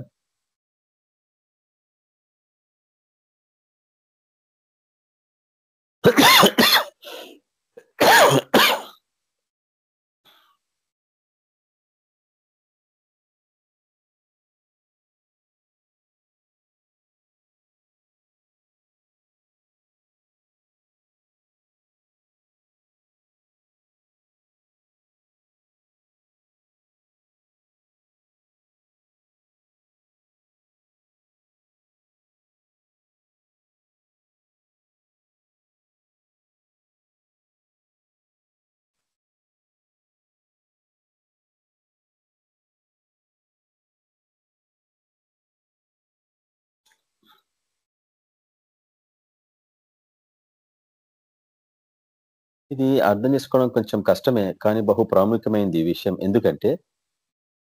ఇది అర్థం చేసుకోవడం కొంచెం కష్టమే, కానీ బహు ప్రాముఖ్యమైనది ఈ విషయం.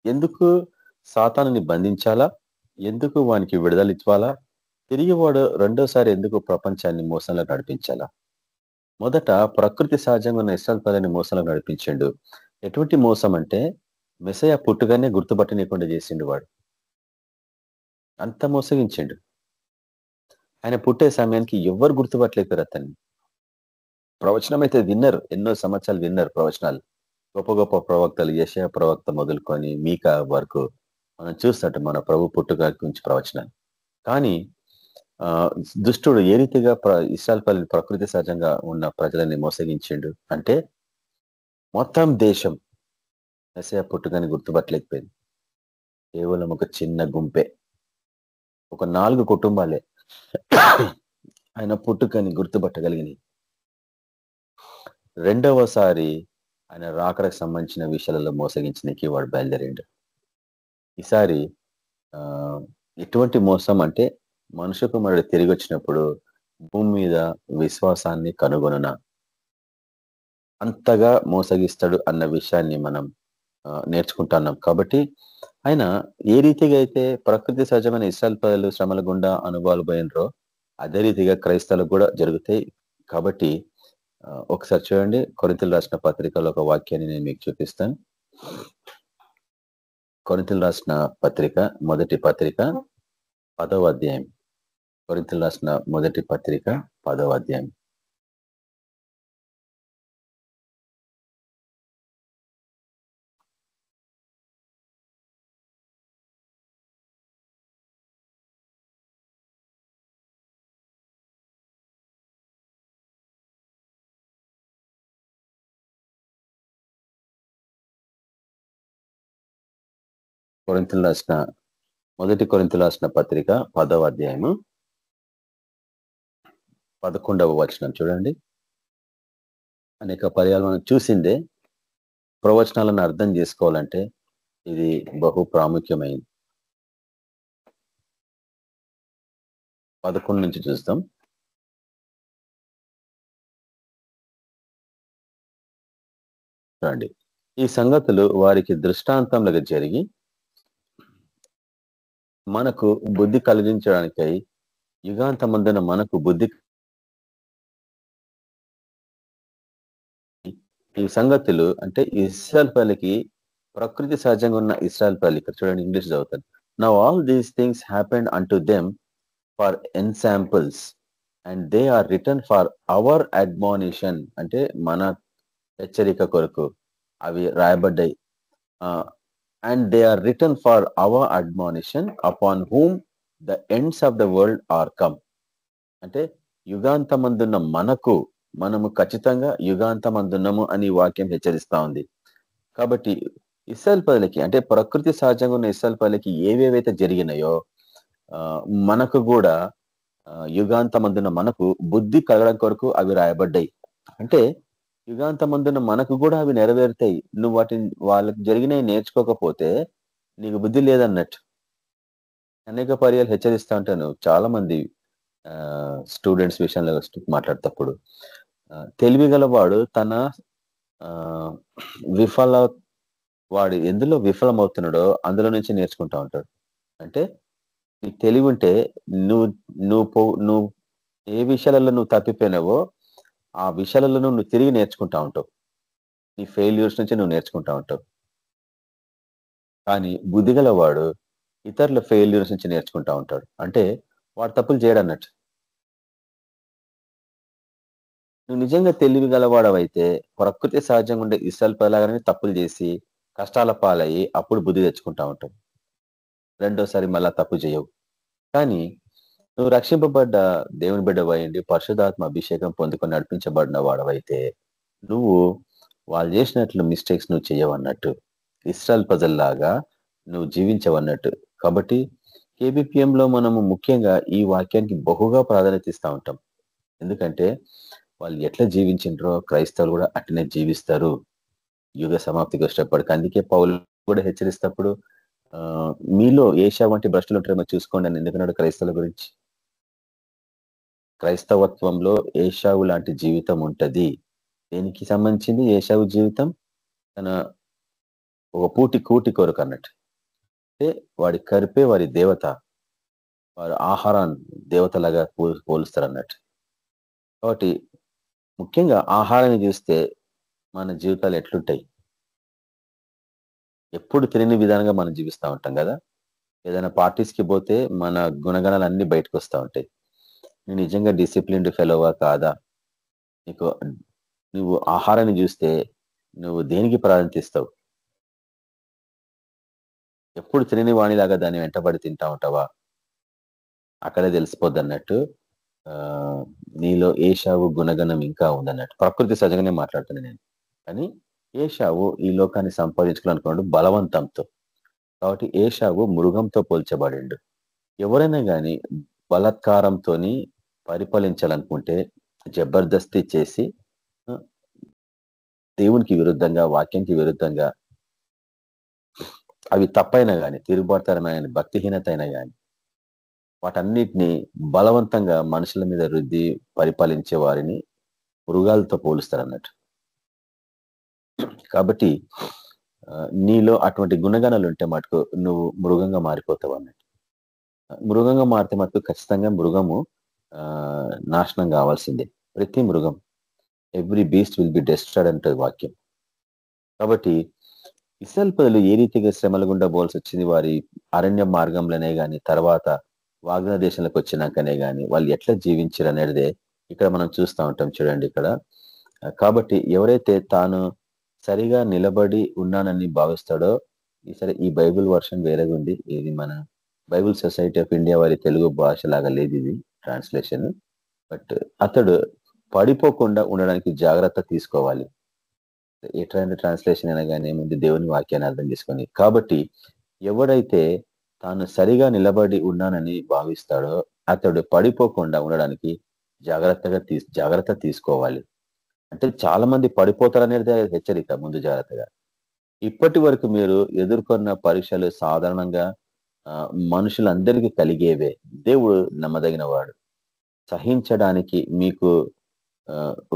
ఎందుకు సాతానుని బంధించాలా, ఎందుకు వానికి విడుదల ఇవ్వాలా, తిరిగి వాడు రెండోసారి ఎందుకు ప్రపంచాన్ని మోసంలో నడిపించాలా. మొదట ప్రకృతి సహజంగా ఉన్న ఇశ్రాయేలు ప్రజలని మోసంలో నడిపించిండు. ఎటువంటి మోసం అంటే మెస్సయ్య పుట్టుగానే గుర్తుపట్టనీయకుండా చేసిండు. వాడు అంత మోసగించిండు. ఆయన పుట్టే సమయానికి ఎవ్వరు గుర్తుపట్టలేకపోయారు అతన్ని. ప్రవచనం అయితే విన్నారు, ఎన్నో సంవత్సరాలు విన్నారు ప్రవచనాలు. గొప్ప గొప్ప ప్రవక్తలు, యెషయా ప్రవక్త మొదలుకొని మీకా వరకు మనం చూస్తున్నట్టు మన ప్రభు పుట్టుక గురించి ప్రవచనాలు. కానీ దుష్టుడు ఏ రీతిగా ఇశ్రాయేలు ప్రకృతి సహజంగా ఉన్న ప్రజలని మోసగించిండు అంటే మొత్తం దేశం మెస్సయ్య పుట్టుకని గుర్తుపట్టలేకపోయింది. కేవలం ఒక చిన్న గుంపే, ఒక 4 కుటుంబాలే ఆయన పుట్టుకని గుర్తుపట్టగలిగినాయి. రెండవసారి ఆయన రాకడకు సంబంధించిన విషయాలలో మోసగించడానికి వాడు బయలుదేరిండు. ఈసారి ఎటువంటి మోసం అంటే మనుష్య కుమారుడు తిరిగి వచ్చినప్పుడు భూమి మీద విశ్వాసాన్ని కనుగొనున అంతగా మోసగిస్తాడు అన్న విషయాన్ని మనం నేర్చుకుంటున్నాం. కాబట్టి ఆయన ఏ రీతిగా అయితే ప్రకృతి సహజమైన ఇశ్రాయేలు ప్రజలు శ్రమల గుండా అనుభవాలు పోయినరో అదే రీతిగా క్రైస్తవులకు కూడా జరుగుతాయి. కాబట్టి ఒకసారి చూడండి, కొరింథీయులకు రాసిన పత్రికలో ఒక వాక్యాన్ని నేను మీకు చూపిస్తాను. కొరింథీయులకు రాసిన పత్రిక మొదటి పత్రిక 10వ అధ్యాయం. కొరింథీయులకు రాసిన మొదటి పత్రిక 10వ అధ్యాయం. మొదటి కొరింథీయులకు రాసిన పత్రిక 10వ అధ్యాయము 11వ వచనం చూడండి. అనేక పర్యాలు మనం చూసిందే. ప్రవచనాలను అర్థం చేసుకోవాలంటే ఇది బహు ప్రాముఖ్యమైంది. 11 నుంచి చూస్తాం. రండి. ఈ సంగతులు వారికి దృష్టాంతములుగా జరిగి మనకు బుద్ధి కలిగించడానికై యుగాంతమందున మనకు బుద్ధి ఈ సంగతులు అంటే ఇశ్రాయేల్ పల్లికి ప్రకృతి సహజంగా ఉన్న ఇశ్రాయేల్ పల్లి ఇక్కడ చూడండి ఇంగ్లీష్ చదువుతాను. Now all these things happened unto them for ensamples and they are written for our admonition అంటే మన హెచ్చరిక కొరకు అవి రాయబడ్డాయి. And they are written for our admonition upon whom the ends of the world are come అంటే యుగాంతమందున్న మనము ఖచ్చితంగా యుగాంతమందున్నాము అని వాక్యం హెచ్చరిస్తా ఉంది. కాబట్టి ఇశ్రాయేల్ ప్రజలకి అంటే ప్రకృతి సహజంగా ఉన్న ఇశ్రాయేల్ ప్రజలకి ఏవేవైతే జరిగినాయో మనకు కూడా యుగాంతమందున్న మనకు బుద్ధి కలగడం కొరకు అవి రాయబడ్డాయి. అంటే యుగాంతమందున్న మనకు కూడా అవి నెరవేరుతాయి. నువ్వు వాటిని వాళ్ళకి జరిగినవి నేర్చుకోకపోతే నీకు బుద్ధి లేదన్నట్టు. అనేక పర్యాలు హెచ్చరిస్తూ ఉంటాను. చాలా మంది స్టూడెంట్స్ విషయంలో మాట్లాడేటప్పుడు తెలివిగలవాడు తన వాడు ఎందులో విఫలమవుతున్నాడో అందులో నుంచి నేర్చుకుంటా ఉంటాడు. అంటే నీకు తెలివి ఉంటే నువ్వు ఏ విషయాలలో నువ్వు తప్పిపోయినావో ఆ విషయాలలో నువ్వు తిరిగి నేర్చుకుంటా ఉంటావు. నీ ఫెయిల్యూర్స్ నుంచి నువ్వు నేర్చుకుంటా ఉంటావు. కానీ బుద్ధిగలవాడు ఇతరుల ఫెయిల్యూర్స్ నుంచి నేర్చుకుంటా ఉంటాడు. అంటే వాడు తప్పులు చేయడు అన్నట్టు. నువ్వు నిజంగా తెలివి గలవాడవైతే ప్రకృతి సహజంగా ఉండే ఇశ్రాయేల్ ప్రజలాగానే తప్పులు చేసి కష్టాల పాలయ్యి అప్పుడు బుద్ధి తెచ్చుకుంటా ఉంటావు. రెండోసారి మళ్ళా తప్పు చేయవు. కానీ నువ్వు రక్షింపబడ్డ దేవుని బిడ్డవైండి పరిశుద్ధాత్మ అభిషేకం పొందుకొని నడిపించబడిన వాడవైతే నువ్వు వాళ్ళు చేసినట్లు మిస్టేక్స్ నువ్వు చేయవన్నట్టు. ఇశ్రాయేల్ ప్రజల్లాగా నువ్వు జీవించవన్నట్టు. కాబట్టి కేబిపిఎంలో మనము ముఖ్యంగా ఈ వాక్యానికి బహుగా ప్రాధాన్యత ఇస్తూ ఉంటాం. ఎందుకంటే వాళ్ళు ఎట్లా జీవించిండ్రో క్రైస్తవులు కూడా అట్లనే జీవిస్తారు యుగ సమాప్తికి వచ్చేటప్పటికి. అందుకే పౌలు కూడా హెచ్చరిస్తప్పుడు మీలో ఏషా వంటి భ్రష్టులు ఉంటారేమో చూసుకోండి అని ఎందుకన్నాడు క్రైస్తవుల గురించి. క్రైస్తవత్వంలో ఏషావు లాంటి జీవితం ఉంటది. దేనికి సంబంధించింది ఏషావు జీవితం? తన ఒక కూటి కొరకు అన్నట్టు. అంటే వాడి కరిపే వారి దేవత, వారి ఆహారాన్ని దేవతలాగా పోలుస్తారు అన్నట్టు. కాబట్టి ముఖ్యంగా ఆహారాన్ని చూస్తే మన జీవితాలు ఎట్లుంటాయి? ఎప్పుడు తెలియని విధానంగా మనం జీవిస్తూ ఉంటాం కదా. ఏదైనా పార్టీస్కి పోతే మన గుణగణాలు అన్ని బయటకు వస్తూ ఉంటాయి. నువ్వు నిజంగా డిసిప్లిన్డ్ ఫెలోవా కాదా? నువ్వు ఆహారాన్ని చూస్తే నువ్వు దేనికి ప్రాధాన్యత ఇస్తావు? ఎప్పుడు తినని వాణిలాగా దాన్ని వెంటబడి తింటా ఉంటావా? అక్కడే తెలిసిపోద్ది అన్నట్టు. నీలో ఏషావు గుణగణం ఇంకా ఉందన్నట్టు. ప్రకృతి సహజంగానే మాట్లాడుతున్నాను నేను. కానీ ఏషావు ఈ లోకాన్ని సంపాదించుకోవాలనుకున్నాడు బలవంతంతో. కాబట్టి ఏషావు మృగంతో పోల్చబడిండు. ఎవరైనా కానీ బలాత్కారంతో పరిపాలించాలనుకుంటే జబర్దస్తి చేసి దేవునికి విరుద్ధంగా వాక్యానికి విరుద్ధంగా అవి తప్పైనా కానీ తిరుగుబాటుతనమైన భక్తిహీనత అయినా కానీ వాటన్నిటిని బలవంతంగా మనుషుల మీద రుద్ది పరిపాలించే వారిని మృగాలతో పోలుస్తారు అన్నట్టు. కాబట్టి నీలో అటువంటి గుణగణాలు ఉంటే మటుకు నువ్వు మృగంగా మారిపోతావు అన్నట్టు. మృగంగా మారితే మటుకు ఖచ్చితంగా మృగము నాశనం కావాల్సిందే. ప్రతి మృగం every beast will be destroyed అంటే వాక్యం. కాబట్టి ఇశ్రాయేలు ప్రజలు ఏ రీతిగా శ్రమల గుండా పోవాల్సి వచ్చింది వారి అరణ్య మార్గంలోనే కానీ తర్వాత వాగ్దాన దేశంలోకి వచ్చినాకనే కానీ వాళ్ళు ఎట్లా జీవించారు అనేదే ఇక్కడ మనం చూస్తూ ఉంటాం. చూడండి ఇక్కడ. కాబట్టి ఎవరైతే తాను సరిగా నిలబడి ఉన్నానని భావిస్తాడో సరే, ఈ బైబిల్ వర్షన్ వేరేగా ఉంది. ఇది మన బైబిల్ సొసైటీ ఆఫ్ ఇండియా వారి తెలుగు భాష లాగా లేదు ఇది ట్రాన్స్లేషన్. బట్ అతడు పడిపోకుండా ఉండడానికి జాగ్రత్త తీసుకోవాలి. ఎట్లాంటి ట్రాన్స్లేషన్ అయినా కానీ ఏముంది, దేవుని వాక్యాన్ని అర్థం చేసుకొని. కాబట్టి ఎవడైతే తాను సరిగా నిలబడి ఉన్నానని భావిస్తాడో అతడు పడిపోకుండా ఉండడానికి జాగ్రత్త తీసుకోవాలి. అంటే చాలా మంది పడిపోతారనేది హెచ్చరిక. ముందు జాగ్రత్తగా. ఇప్పటి వరకు మీరు ఎదుర్కొన్న పరీక్షలు సాధారణంగా మనుషులందరికీ కలిగేవే. దేవుడు నమ్మదగిన వాడు. సహించడానికి మీకు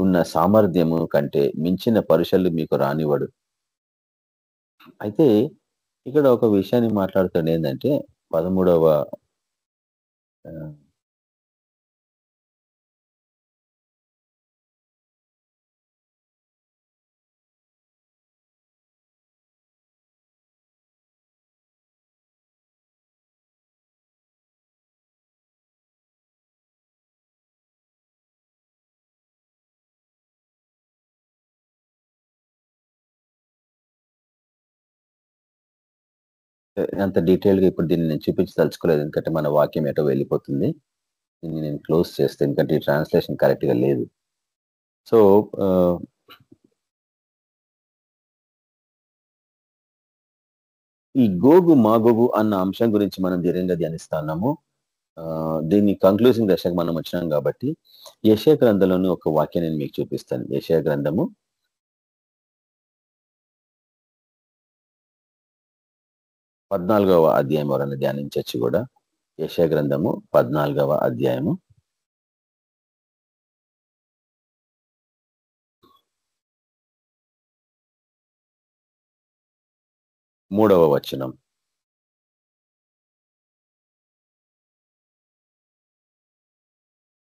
ఉన్న సామర్థ్యము కంటే మించిన పరీక్షలు మీకు రానివ్వడు. అయితే ఇక్కడ ఒక విషయాన్ని మాట్లాడుతాడు ఏంటంటే 13వ అంత డీటెయిల్గా ఇప్పుడు దీన్ని నేను చూపించదలుచుకోలేదు, ఎందుకంటే మన వాక్యం ఎటో వెళ్ళిపోతుంది. దీన్ని నేను క్లోజ్ చేస్తే, ఎందుకంటే ఈ ట్రాన్స్లేషన్ కరెక్ట్గా లేదు. సో ఈ గోగు మాగోగు అన్న అంశం గురించి మనం ధైర్యంగా ధ్యానిస్తున్నాము. దీన్ని కంక్లూజింగ్ దశకు మనం వచ్చినాం కాబట్టి యెషయా గ్రంథంలోని ఒక వాక్యం నేను మీకు చూపిస్తాను. యెషయా గ్రంథము 14వ అధ్యాయం ఎవరైనా ధ్యానించవచ్చు కూడా. యెషయా గ్రంథము 14వ అధ్యాయము 3వ వచనం.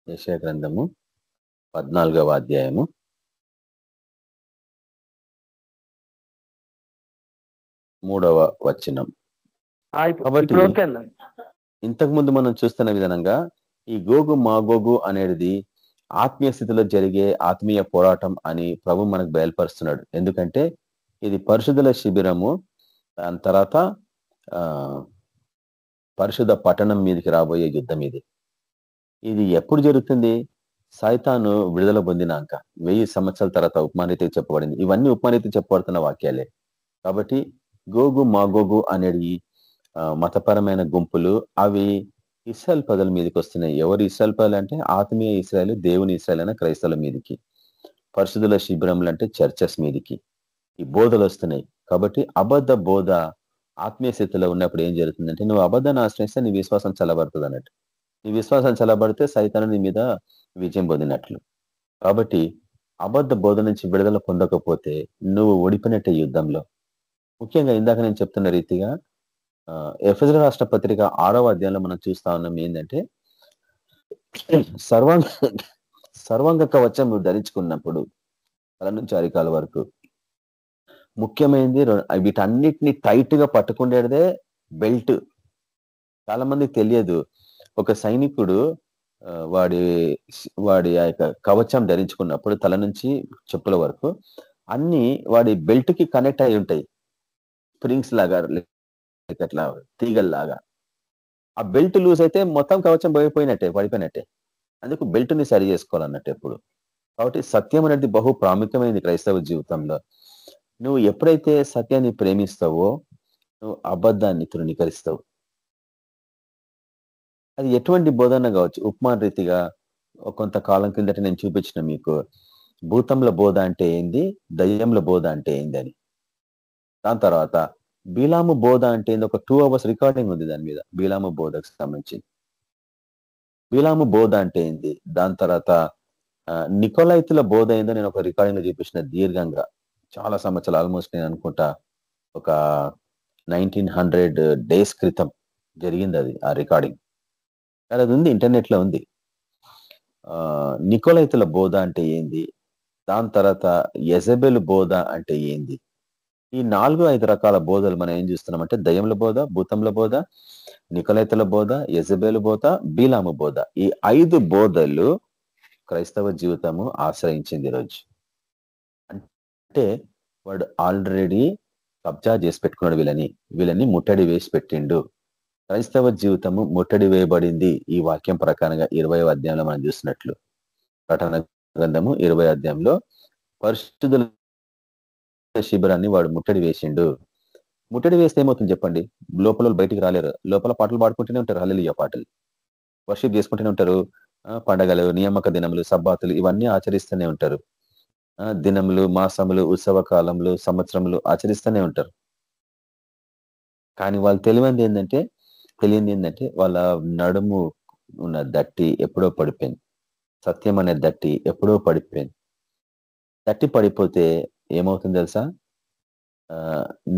యెషయా గ్రంథము 14వ అధ్యాయము 3వ వచనం. కాబట్టి ఇంతకు ముందు మనం చూస్తున్న విధానంగా ఈ గోగు మాగోగు అనేది ఆత్మీయ స్థితిలో జరిగే ఆత్మీయ పోరాటం అని ప్రభు మనకు బయలుపరుస్తున్నాడు. ఎందుకంటే ఇది పరిశుద్ధుల శిబిరము, దాని తర్వాత పరిశుద్ధ పట్టణం మీదకి రాబోయే యుద్ధం ఇది ఎప్పుడు జరుగుతుంది? సైతాను విడుదల పొందినాక 1000 సంవత్సరాల తర్వాత ఉపమానీతికి చెప్పబడింది. ఇవన్నీ ఉపమానీతికి చెప్పబడుతున్న వాక్యాలే. కాబట్టి గోగు మాగోగు అనేది మతపరమైన గుంపులు, అవి ఇశ్రాయేల్ ప్రజల మీదకి వస్తున్నాయి. ఎవరు ఇశ్రాయేల్ ప్రజలు అంటే ఆత్మీయ ఇశ్రాయేల్, దేవుని ఇశ్రాయేల్ అయిన క్రైస్తవుల మీదకి, పరిశుద్ధుల శిబిరములు అంటే చర్చెస్ మీదకి ఈ బోధలు వస్తున్నాయి. కాబట్టి అబద్ధ బోధ ఆత్మీయ స్థితిలో ఉన్నప్పుడు ఏం జరుగుతుందంటే, నువ్వు అబద్ధాన్ని ఆశ్రయిస్తే నీ విశ్వాసం చల్లబడుతుంది అన్నట్టు. నీ విశ్వాసం చల్లబడితే సైతాను నీ మీద విజయం పొందినట్లు. కాబట్టి అబద్ధ బోధ నుంచి విడుదల పొందకపోతే నువ్వు ఓడిపోయినట్టే యుద్ధంలో. ముఖ్యంగా ఇందాక నేను చెప్తున్న రీతిగా ఎఫెసీయుల రాష్ట్ర పత్రిక 6వ అధ్యాయంలో మనం చూస్తా ఉన్నాం ఏంటంటే, సర్వాంగ కవచం నువ్వు ధరించుకున్నప్పుడు తల నుంచి అరికాల వరకు ముఖ్యమైనది వీటన్నిటిని టైట్ గా పట్టుకుండేదే బెల్ట్. చాలా మందికి తెలియదు. ఒక సైనికుడు వాడి ఆ యొక్క కవచం ధరించుకున్నప్పుడు తల నుంచి చెప్పుల వరకు అన్ని వాడి బెల్ట్ కి కనెక్ట్ అయి ఉంటాయి, స్ప్రింగ్స్ లాగా, అట్లా తీగల్లాగా. ఆ బెల్ట్ లూజ్ అయితే మొత్తం కవచం పడిపోయినట్టే. అందుకు బెల్ట్ ని సరి చేసుకోవాలన్నట్టు ఎప్పుడు. కాబట్టి సత్యం అనేది బహు ప్రాముఖ్యమైనది క్రైస్తవ జీవితంలో. నువ్వు ఎప్పుడైతే సత్యాన్ని ప్రేమిస్తావో నువ్వు అబద్ధాన్ని తృణీకరిస్తావు. అది ఎటువంటి బోధన కావచ్చు. ఉపమాన రీతిగా కొంతకాలం కిందట నేను చూపించిన మీకు భూతంల బోధ అంటే ఏంది, దయ్యంల బోధ అంటే ఏంది అని. దాని తర్వాత బీలాము బోధ అంటే ఏంది, ఒక 2 hours రికార్డింగ్ ఉంది దాని మీద, బీలాము బోధకు సంబంధించి. బీలాము బోధ అంటే ఏంది, దాని తర్వాత నికోలైతుల బోధ ఏందో నేను ఒక రికార్డింగ్ లో చూపించిన దీర్ఘంగా, చాలా సంవత్సరాలు, ఆల్మోస్ట్ నేను అనుకుంటా ఒక 1900 days క్రితం జరిగింది అది, ఆ రికార్డింగ్. అది ఉంది, ఇంటర్నెట్ లో ఉంది. నికోలైతుల బోధ అంటే ఏంది, దాని తర్వాత యెజబెలు బోధ అంటే ఏంది. ఈ 4-5 రకాల బోధలు మనం ఏం చూస్తున్నామంటే, దయ్యంల బోధ, భూతంల బోధ, నికోలైతుల బోధ, యెజబెలు బోధ, బీలాము బోధ. ఈ 5 బోధలు క్రైస్తవ జీవితము ఆశ్రయించింది ఈరోజు. అంటే వాడు ఆల్రెడీ కబ్జా చేసి పెట్టుకున్నాడు, వీళ్ళని ముట్టడి వేసి పెట్టిండు. క్రైస్తవ జీవితము ముట్టడి వేయబడింది ఈ వాక్యం ప్రకారంగా 20వ అధ్యాయంలో మనం చూసినట్లు. ప్రకటన గ్రంథము 20వ అధ్యాయంలో పరిశుద్ధుల శిబిరాన్ని వాడు ముట్టడి వేసిండు. ముట్టడి వేస్తే ఏమవుతుంది చెప్పండి? లోపల బయటికి రాలేరు. లోపల పాటలు పాడుకుంటూనే ఉంటారు, హల్లెలూయా పాటలు, వర్షిప్ చేసుకుంటూనే ఉంటారు. పండగలు, నియామక దినములు, సబ్బాతులు ఇవన్నీ ఆచరిస్తూనే ఉంటారు. దినములు, మాసములు, ఉత్సవ కాలములు, సంవత్సరములు ఆచరిస్తూనే ఉంటారు. కానీ వాళ్ళు తెలియంది ఏంటంటే వాళ్ళ నడుము ఉన్న దట్టి ఎప్పుడో పడిపోయింది. సత్యం అనే దట్టి ఎప్పుడో పడిపోయింది. దట్టి పడిపోతే ఏమవుతుంది తెలుసా?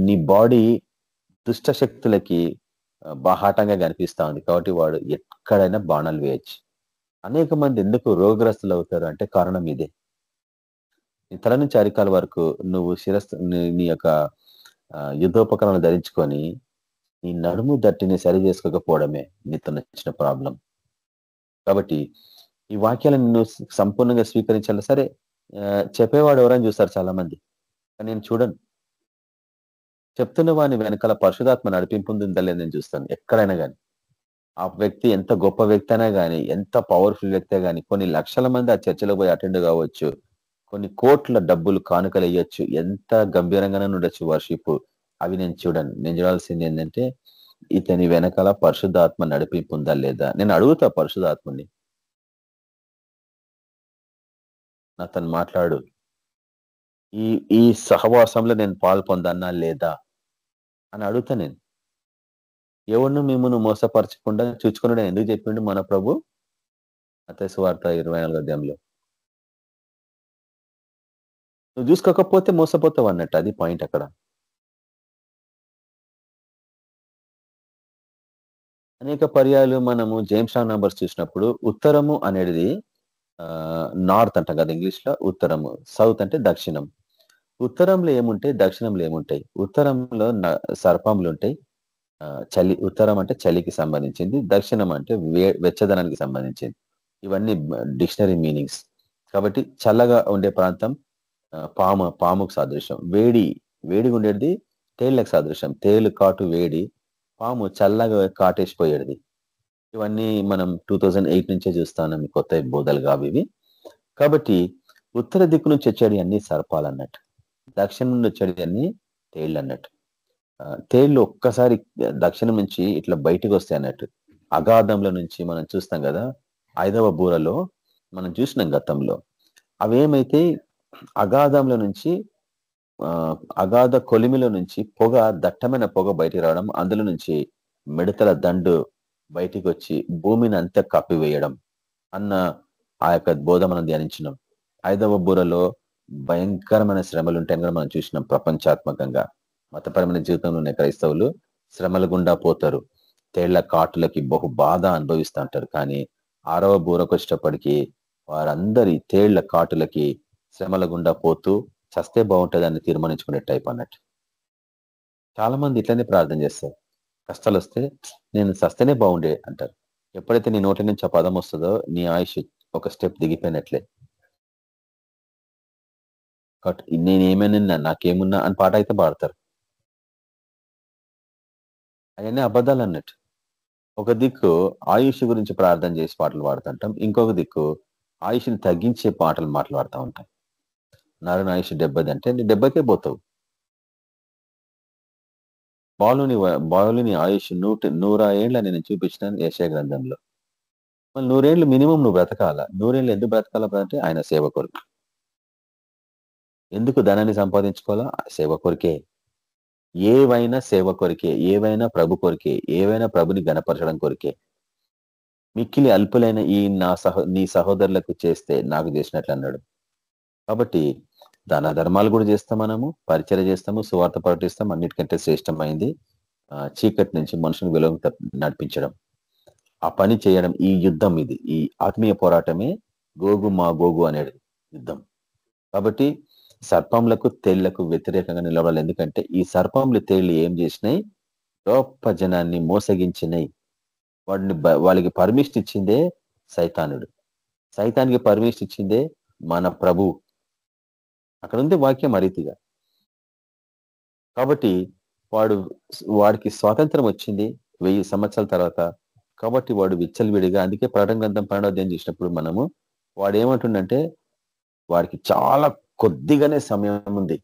నీ బాడీ దుష్ట శక్తులకి బాహాటంగా కనిపిస్తా ఉంది. కాబట్టి వాడు ఎక్కడైనా బాణాలు వేయచ్చు. అనేక మంది ఎందుకు రోగగ్రస్తులు అవుతారు అంటే కారణం ఇదే. నీ తల నుంచి అరికాల వరకు నువ్వు నీ యొక్క యుద్ధోపకరణలు ధరించుకొని నీ నడుము దట్టిని సరి చేసుకోకపోవడమే నీతో నచ్చిన ప్రాబ్లం. కాబట్టి ఈ వాక్యాలను నువ్వు సంపూర్ణంగా స్వీకరించాలి. సరే, చెప్పేవాడు ఎవరైనా చూస్తారు చాలా మంది, కానీ నేను చూడను. చెప్తున్న వాడిని వెనకాల పరిశుధాత్మ నడిపింపు ఉందా లేదు నేను చూస్తాను. ఎక్కడైనా కానీ ఆ వ్యక్తి ఎంత గొప్ప వ్యక్తి అయినా కానీ, ఎంత పవర్ఫుల్ వ్యక్తి కానీ, కొన్ని లక్షల మంది ఆ చర్చలో పోయి అటెండ్ కావచ్చు, కొన్ని కోట్ల డబ్బులు కానుకలు వేయచ్చు, ఎంత గంభీరంగానే ఉండొచ్చు వర్షిప్. అవి నేను చూడను. నేను చూడాల్సింది ఏంటంటే ఇతని వెనకాల పరిశుద్ధాత్మ నడిపింపు ఉందా లేదా. నేను అడుగుతా పరిశుద్ధాత్మని, నాతను మాట్లాడు, ఈ సహవాసంలో నేను పాల్పొందన్నా లేదా అని అడుగుతా. నేను ఎవరిను మిమ్మల్ని మోసపరచకుండా చూచుకున్నాడు ఎందుకు చెప్పిండు మన ప్రభు మత్తయి సువార్త 24వ అధ్యాయంలో. నువ్వు చూసుకోకపోతే మోసపోతావు అన్నట్టు. అది పాయింట్ అక్కడ. అనేక పర్యాలు మనము జేమ్స్ రాంగ్ నంబర్స్ చూసినప్పుడు ఉత్తరము అనేది నార్త్ అంటాం కదా ఇంగ్లీష్ లో. ఉత్తరము, సౌత్ అంటే దక్షిణం. ఉత్తరంలో ఏముంటాయి, దక్షిణంలో ఏముంటాయి? ఉత్తరంలో సర్పములు ఉంటాయి. చలి, ఉత్తరం అంటే చలికి సంబంధించింది, దక్షిణం అంటే వెచ్చదనానికి సంబంధించింది. ఇవన్నీ డిక్షనరీ మీనింగ్స్. కాబట్టి చల్లగా ఉండే ప్రాంతం పాముకు సాదృశ్యం, వేడిగా ఉండేది తేళ్లకు సాదృశ్యం. తేలు కాటు వేడి, పాము చల్లగా కాటేసిపోయేది. ఇవన్నీ మనం 2008 నుంచే చూస్తాను, కొత్త బోధలు కావు ఇవి. కాబట్టి ఉత్తర దిక్కు నుంచి వచ్చేది అన్ని సర్పాలు అన్నట్టు, దక్షిణం నుండి వచ్చేది అన్ని తేళ్ళు అన్నట్టు. తేళ్లు ఒక్కసారి దక్షిణం నుంచి ఇట్లా బయటికి వస్తాయి అన్నట్టు. అగాధంలో నుంచి మనం చూస్తాం కదా, 5వ బూరలో మనం చూసినాం గతంలో. అవేమైతే అగాధంలో నుంచి అగాధ కొలిమిలో నుంచి పొగ, దట్టమైన పొగ బయటికి రావడం, అందులో నుంచి మిడతల దండు బయటికి వచ్చి భూమిని అంతా కప్పివేయడం అన్న ఆ యొక్క బోధ మనం ధ్యానించినాం. 5వ బూరలో భయంకరమైన శ్రమలు ఉంటాయని కూడా మనం చూసినాం. ప్రపంచాత్మకంగా మతపరమైన జీవితంలోనే క్రైస్తవులు శ్రమల గుండా పోతారు, తేళ్ల కాటులకి బహు బాధ అనుభవిస్తూ ఉంటారు. కానీ 6వ బూరకు వచ్చేటప్పటికి వారందరి తేళ్ల కాటులకి శ్రమల గుండా పోతూ చస్తే బాగుంటుంది అని తీర్మానించుకునే టైప్ అన్నట్టు. చాలా మంది ఇట్లనే ప్రార్థన చేస్తారు. కష్టాలు వస్తే నేను చస్తేనే బాగుండే అంటారు. ఎప్పుడైతే నీ నోటి నుంచి ఆ పదం వస్తుందో నీ ఆయుష్ ఒక స్టెప్ దిగిపోయినట్లే. కాబట్టి నేనేమైనా నాకేమున్నా అని పాట అయితే పాడతారు. అవన్నీ అబద్ధాలు అన్నట్టు. ఒక దిక్కు ఆయుష్ గురించి ప్రార్థన చేసి పాటలు పాడుతుంటాం, ఇంకొక దిక్కు ఆయుష్ని తగ్గించే పాటలు మాట్లాడుతూ ఉంటాం. నరుని ఆయుష్ 70 అంటే 70కే పోతావు. బాలుని ఆయుష్ 100 ఏళ్ళ నేను చూపించినాను యెషయా గ్రంథంలో. మళ్ళీ 100 ఏళ్ళు మినిమం నువ్వు బ్రతకాలా. 100 ఏళ్ళు ఎందుకు బ్రతకాలా అంటే ఆయన సేవ కొరకు. ఎందుకు ధనాన్ని సంపాదించుకోవాలా? సేవ కొరికే. ఏవైనా సేవ కొరికే, ఏవైనా ప్రభు కొరికే, ఏవైనా ప్రభుని గణపరచడం కొరికే. మిక్కిలి అల్పులైన నీ సహోదరులకు చేస్తే నాకు చేసినట్లు అన్నాడు. కాబట్టి దాన ధర్మాలు కూడా చేస్తాం, మనము పరిచర్య చేస్తాము, సువార్త ప్రకటిస్తాం. అన్నిటికంటే శ్రేష్టమైంది చీకటి నుంచి మనుషుని వెలుగు నడిపించడం, ఆ పని చేయడం. ఈ యుద్ధం, ఇది ఈ ఆత్మీయ పోరాటమే గోగు మా గోగు అనేది యుద్ధం. కాబట్టి సర్పంలకు తేళ్లకు వ్యతిరేకంగా నిలబడాలి. ఎందుకంటే ఈ సర్పంలు తేళ్లు ఏం చేసినాయి? గొప్ప జనాన్ని మోసగించినాయి. వాళ్ళకి పర్మిషన్ ఇచ్చిందే సైతానుడు, సైతానికి పర్మిషన్ ఇచ్చిందే మన ప్రభు. అక్కడ ఉంది వాక్యం అరీతిగా. కాబట్టి వాడికి స్వాతంత్రం వచ్చింది 1000 సంవత్సరాల తర్వాత. కాబట్టి వాడు విచ్చలవిడిగా, అందుకే ప్రకటన గ్రంథం 12వ అధ్యాయం చేసినప్పుడు మనము వాడు ఏమంటుండంటే వాడికి చాలా కొద్దిగానే సమయం ఉంది,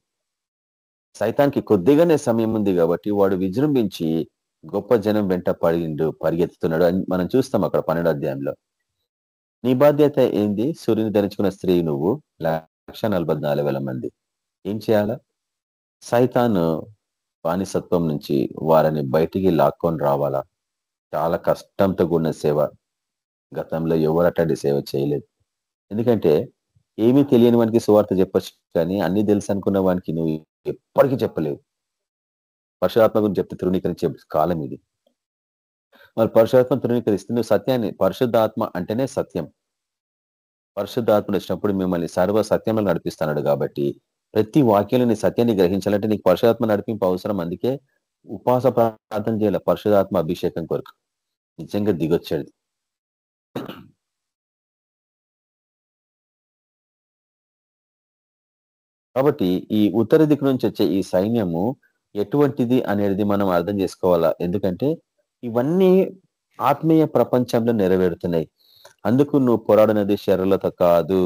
సైతానికి కొద్దిగానే సమయం ఉంది. కాబట్టి వాడు విజృంభించి గొప్ప జనం వెంట పరిగెత్తుతున్నాడు అని మనం చూస్తాం అక్కడ 12వ అధ్యాయంలో. నీ బాధ్యత ఏంది? సూర్యుని ధరించుకున్న స్త్రీ నువ్వు, 1,44,000 మంది. ఏం చేయాలా? సైతాను బానిసత్వం నుంచి వారిని బయటికి లాక్కొని రావాలా. చాలా కష్టంతో కూడిన సేవ. గతంలో ఎవరు అట్లాంటి సేవ చేయలేదు. ఎందుకంటే ఏమీ తెలియని వానికి సువార్త చెప్పొచ్చు, కానీ అన్ని తెలుసు అనుకున్న వానికి నువ్వు ఎప్పటికీ చెప్పలేవు. పరిశుధాత్మ గురించి చెప్తే తృణీకరించే కాలం ఇది. మరి పరిశుధాత్మ తృణీకరిస్తే నువ్వు సత్యాన్ని, పరిశుద్ధాత్మ అంటేనే సత్యం. పరిశుద్ధాత్ముడు వచ్చినప్పుడు మిమ్మల్ని సర్వ సత్యంలో నడిపిస్తున్నాడు. కాబట్టి ప్రతి వాక్యంలో సత్యాన్ని గ్రహించాలంటే నీకు పరిశుధాత్మ నడిపింపు అవసరం. అందుకే ఉపవాస ప్రార్థన చేయాలి పరిశుధాత్మ అభిషేకం కొరకు. నిజంగా దిగొచ్చాడు. కాబట్టి ఈ ఉత్తర దిక్కు నుంచి వచ్చే ఈ సైన్యము ఎటువంటిది అనేది మనం అర్థం చేసుకోవాలా. ఎందుకంటే ఇవన్నీ ఆత్మీయ ప్రపంచంలో నెరవేరుతున్నాయి. అందుకు నువ్వు పోరాడినది శరీరాలతో కాదు,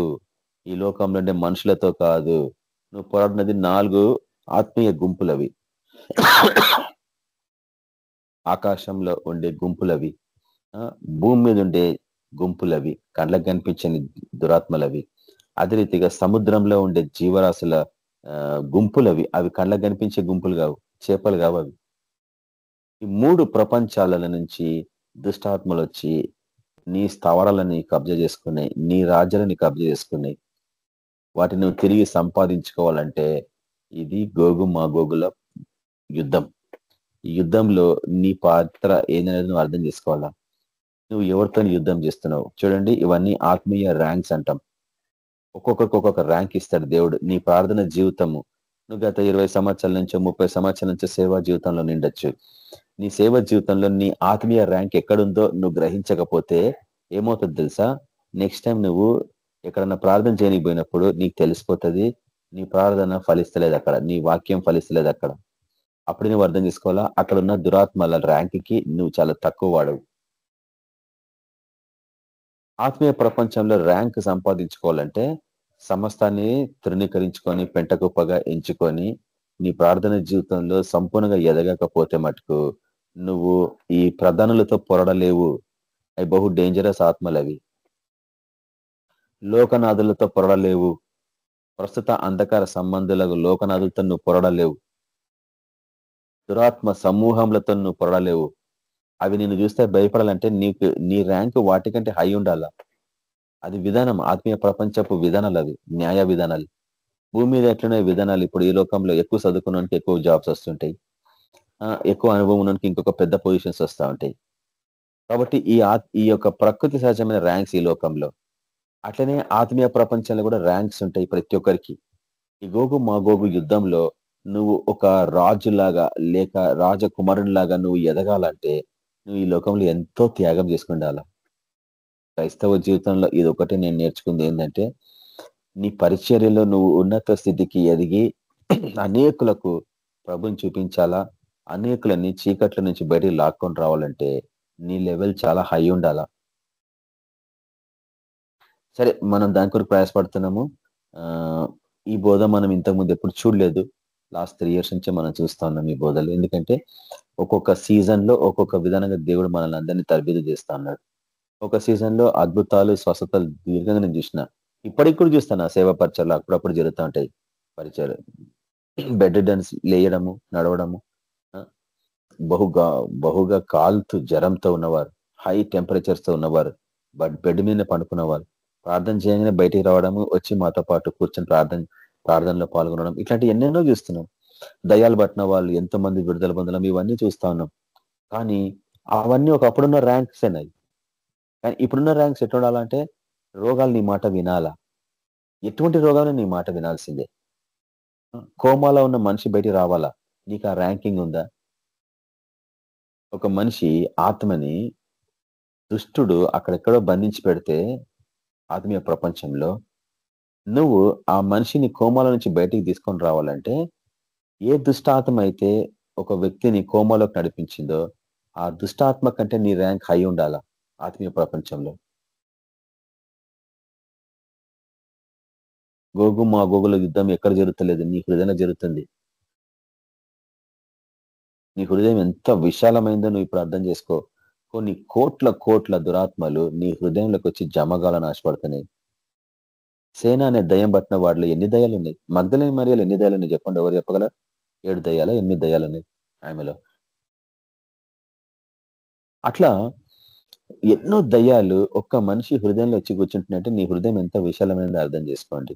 ఈ లోకంలో ఉండే మనుషులతో కాదు. నువ్వు పోరాడినది 4 ఆత్మీయ గుంపులవి, ఆకాశంలో ఉండే గుంపులవి, భూమి మీద ఉండే గుంపులవి, కళ్ళకు కనిపించని దురాత్మలవి. అదే రీతిగా సముద్రంలో ఉండే జీవరాశుల గుంపులవి. అవి కళ్ళకు కనిపించే గుంపులు కావు, చేపలు కావు అవి. ఈ 3 ప్రపంచాల నుంచి దుష్టాత్మలు వచ్చి నీ స్థావరాలని కబ్జా చేసుకున్నాయి, నీ రాజ్యాలని కబ్జా చేసుకున్నాయి. వాటిని నువ్వు తిరిగి సంపాదించుకోవాలంటే ఇది గోగు మాగోగుల యుద్ధం. ఈ యుద్ధంలో నీ పాత్ర ఏందనేది నువ్వు అర్థం చేసుకోవాలా. నువ్వు ఎవరితో యుద్ధం చేస్తున్నావు చూడండి. ఇవన్నీ ఆత్మీయ ర్యాంక్స్ అంటాం. ఒక్కొక్కరికి ఒక్కొక్క ర్యాంక్ ఇస్తాడు దేవుడు. నీ ప్రార్థన జీవితము, నువ్వు గత 20 సంవత్సరాల నుంచో 30 సంవత్సరాల నుంచో సేవా జీవితంలో నిండొచ్చు. నీ సేవ జీవితంలో నీ ఆత్మీయ ర్యాంక్ ఎక్కడుందో నువ్వు గ్రహించకపోతే ఏమవుతుంది తెలుసా? నెక్స్ట్ టైం నువ్వు ఎక్కడన్నా ప్రార్థన చేయనిపోయినప్పుడు నీకు తెలిసిపోతుంది నీ ప్రార్థన ఫలిస్తలేదు అక్కడ, నీ వాక్యం ఫలిస్తలేదు అక్కడ. అప్పుడు నువ్వు అర్థం చేసుకోవాలా, అక్కడ ఉన్న దురాత్మల ర్యాంక్కి నువ్వు చాలా తక్కువ వాడవు. ఆత్మీయ ప్రపంచంలో ర్యాంక్ సంపాదించుకోవాలంటే సమస్తాన్ని తృణీకరించుకొని పెంటకుప్పగా ఎంచుకొని నీ ప్రార్థన జీవితంలో సంపూర్ణంగా ఎదగకపోతే మటుకు నువ్వు ఈ ప్రధానులతో పొరడలేవు. అవి బహు డేంజరస్ ఆత్మలు. అవి లోకనాథులతో పొరడలేవు. ప్రస్తుత అంధకార సంబంధులకు లోకనాథులతో నువ్వు పొరడలేవు. దురాత్మ సమూహంలతో నువ్వు పొరడలేవు. అవి నిన్ను చూస్తే భయపడాలంటే నీకు నీ ర్యాంకు వాటికంటే హై ఉండాలా. అది విధానం, ఆత్మీయ ప్రపంచపు విధానాలు, అవి న్యాయ విధానాలు. భూమి మీద ఎట్లనే విధానాలు. ఇప్పుడు ఈ లోకంలో ఎక్కువ చదువుకున్నానికి ఎక్కువ జాబ్స్ వస్తుంటాయి, ఎక్కువ అనుభవం ఉన్నకి ఇంకొక పెద్ద పొజిషన్స్ వస్తూ ఉంటాయి. కాబట్టి ఈ యొక్క ప్రకృతి సహజమైన ర్యాంక్స్ ఈ లోకంలో. అట్లనే ఆత్మీయ ప్రపంచంలో కూడా ర్యాంక్స్ ఉంటాయి ప్రతి ఒక్కరికి. ఈ గోగు మా గోగు యుద్ధంలో నువ్వు ఒక రాజులాగా లేక రాజకుమారునిలాగా నువ్వు ఎదగాలంటే నువ్వు ఈ లోకంలో ఎంతో త్యాగం చేసుకుండాల. క్రైస్తవ జీవితంలో ఇది ఒకటి నేను నేర్చుకుంది ఏంటంటే, నీ పరిచర్యలో నువ్వు ఉన్నత స్థితికి ఎదిగి అనేకులకు ప్రభుని చూపించాలా, అనేకులని చీకట్ల నుంచి బయటికి లాక్కొని రావాలంటే నీ లెవెల్ చాలా హై ఉండాలా. సరే, మనం దాని కొరకు ప్రయాసపడుతున్నాము. ఈ బోధ మనం ఇంతకుముందు ఎప్పుడు చూడలేదు. లాస్ట్ 3 years నుంచే మనం చూస్తా ఉన్నాం ఈ బోధలు. ఎందుకంటే ఒక్కొక్క సీజన్ లో ఒక్కొక్క విధానంగా దేవుడు మనల్ని అందరినీ తరబిదు చేస్తా ఉన్నాడు. ఒక సీజన్ లో అద్భుతాలు స్వస్థతలు దీర్ఘంగా నేను చూసిన, ఇప్పటికి కూడా చూస్తాను. సేవా పరిచయాలు అప్పుడప్పుడు జరుగుతూ ఉంటాయి. పరిచయాలు బెడ్ డన్స్ లేయడము, నడవడము, బహుగా కాలుతూ జ్వరంతో ఉన్నవారు, హై టెంపరేచర్స్ తో ఉన్నవారు, బట్ బెడ్ మీద పండుకున్నవారు ప్రార్థన చేయగానే బయటికి రావడము, వచ్చి మాతో పాటు కూర్చొని ప్రార్థనలో పాల్గొనడం, ఇట్లాంటి ఎన్నెన్నో చూస్తున్నాం. దయ్యాలు పట్టిన వాళ్ళు ఎంతోమంది విడుదల పొందడం, ఇవన్నీ చూస్తా ఉన్నాం. కానీ అవన్నీ ఒకప్పుడున్న ర్యాంక్స్ అయినాయి. కానీ ఇప్పుడున్న ర్యాంక్స్ ఎట్లా ఉండాలంటే, రోగాలు నీ మాట వినాలా. ఎటువంటి రోగాలు నీ మాట వినాల్సిందే. కోమాలో ఉన్న మనిషి బయటికి రావాలా, నీకు ఆ ర్యాంకింగ్ ఉందా? ఒక మనిషి ఆత్మని దుష్టుడు అక్కడెక్కడో బంధించి పెడితే ఆత్మీయ ప్రపంచంలో, నువ్వు ఆ మనిషిని కోమాల నుంచి బయటికి తీసుకొని రావాలంటే, ఏ దుష్టాత్మ అయితే ఒక వ్యక్తిని కోమాలోకి నడిపించిందో ఆ దుష్టాత్మ కంటే నీ ర్యాంక్ హై ఉండాలా ఆత్మీయ ప్రపంచంలో. గోగు మా గోగుల యుద్ధం ఎక్కడ జరుగుతలేదు, నీ హృదయంలో జరుగుతుంది. నీ హృదయం ఎంత విశాలమైందో నువ్వు ఇప్పుడు అర్థం చేసుకో. కొన్ని కోట్ల దురాత్మలు నీ హృదయంలోకి వచ్చి జమగాలని ఆశపడుతున్నాయి. సేన అనే దయ్యం పట్టిన వాటిలో ఎన్ని దయ్యాలు ఉన్నాయి? మగ్దలేని మరియాలు ఎన్ని దయ్యాలు ఉన్నాయి చెప్పండి, ఎవరు చెప్పగలరు? 7 దయ్యాలు 8 దయ్యాలు ఉన్నాయి ఆమెలో. అట్లా ఎన్నో దయ్యాలు ఒక్క మనిషి హృదయంలో వచ్చి కూర్చుంటున్నట్టే నీ హృదయం ఎంత విశాలమైనది అర్థం చేసుకోండి.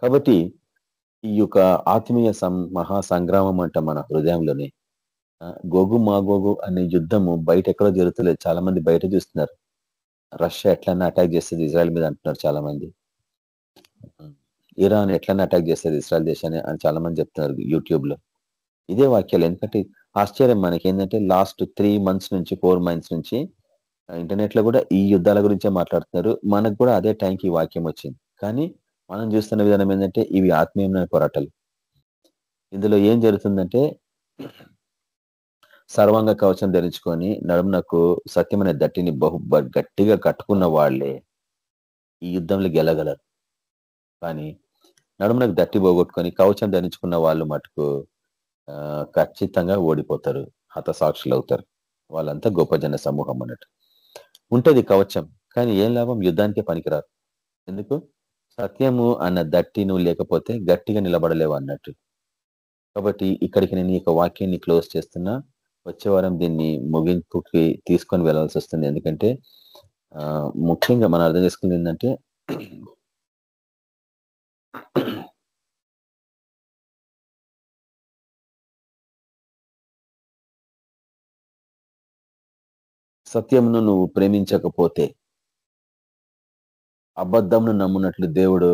కాబట్టి ఈ యొక్క ఆత్మీయ మహా సంగ్రామం అంట మన హృదయంలోనే. గోగు మాగోగు అనే యుద్ధము బయట ఎక్కడో జరుగుతలేదు. చాలా మంది బయట చూస్తున్నారు. రష్యా ఎట్లన్నా అటాక్ చేస్తుంది ఇజ్రాయెల్ మీద అంటున్నారు చాలా మంది. ఇరాన్ ఎట్లన్నా అటాక్ చేస్తుంది ఇజ్రాయెల్ దేశాన్ని అని చాలా మంది చెప్తున్నారు యూట్యూబ్ లో. ఇదే వాక్యాలు. ఎందుకంటే ఆశ్చర్యం మనకి ఏంటంటే లాస్ట్ 3 months నుంచి 4 months నుంచి ఇంటర్నెట్ లో కూడా ఈ యుద్ధాల గురించే మాట్లాడుతున్నారు. మనకు కూడా అదే టైంకి ఈ వాక్యం వచ్చింది. కానీ మనం చూస్తున్న విధానం ఏంటంటే ఇవి ఆత్మీయమైన పోరాటాలు. ఇందులో ఏం జరుగుతుందంటే సర్వాంగ కవచం ధరించుకొని నడుమునకు సత్యమైన దట్టిని గట్టిగా కట్టుకున్న వాళ్ళే ఈ యుద్ధంలో గెలగలరు. కానీ నడుమునకు దట్టి పోగొట్టుకొని కవచం ధరించుకున్న వాళ్ళు మటుకు ఖచ్చితంగా ఓడిపోతారు, హతసాక్షులు అవుతారు. వాళ్ళంతా గొప్ప జన సమూహం అన్నట్టు. ఉంటది కవచం, కానీ ఏం లాభం? యుద్ధానికే పనికిరారు. ఎందుకు? సత్యము అన్న దట్టి నువ్వు లేకపోతే గట్టిగా నిలబడలేవు అన్నట్టు. కాబట్టి ఇక్కడికి నేను ఈ వాక్యాన్ని క్లోజ్ చేస్తున్నా. వచ్చే వారం దీన్ని ముగింపుకి తీసుకొని వెళ్ళాల్సి వస్తుంది. ఎందుకంటే ముఖ్యంగా మనం అర్థం చేసుకుంది ఏంటంటే సత్యమును నువ్వు ప్రేమించకపోతే అబద్ధంను నమ్మునట్లు దేవుడు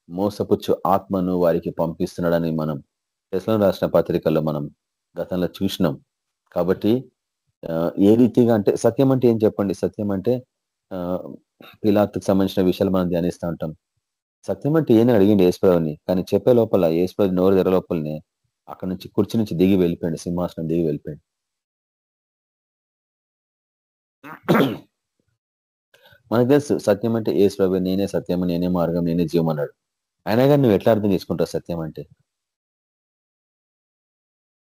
మోసపుచ్చు ఆత్మను వారికి పంపిస్తున్నాడని మనం తెస్సలోనికీయులకు రాసిన పత్రికల్లో మనం గతంలో చూసినాం. కాబట్టి ఏ రీతిగా అంటే సత్యం అంటే ఏం చెప్పండి? సత్యం అంటే పిలాతుకు సంబంధించిన విషయాలు మనం ధ్యానిస్తూ ఉంటాం. సత్యం అంటే ఏని అడిగింది యేసుప్రభుని, కానీ చెప్పే లోపల యేసుప్రభు నోరు తెర లోపలనే అక్కడ నుంచి కుర్చీ నుంచి దిగి వెళ్ళిపోయాడు, సింహాసనం దిగి వెళ్ళిపోయాడు. మనకు తెలుసు సత్యం అంటే యేసుప్రభు నేనే సత్యము, నేనే మార్గం, నేనే జీవం అన్నాడు. అయినా కానీ నువ్వు ఎట్లా అర్థం చేసుకుంటావు సత్యం అంటే?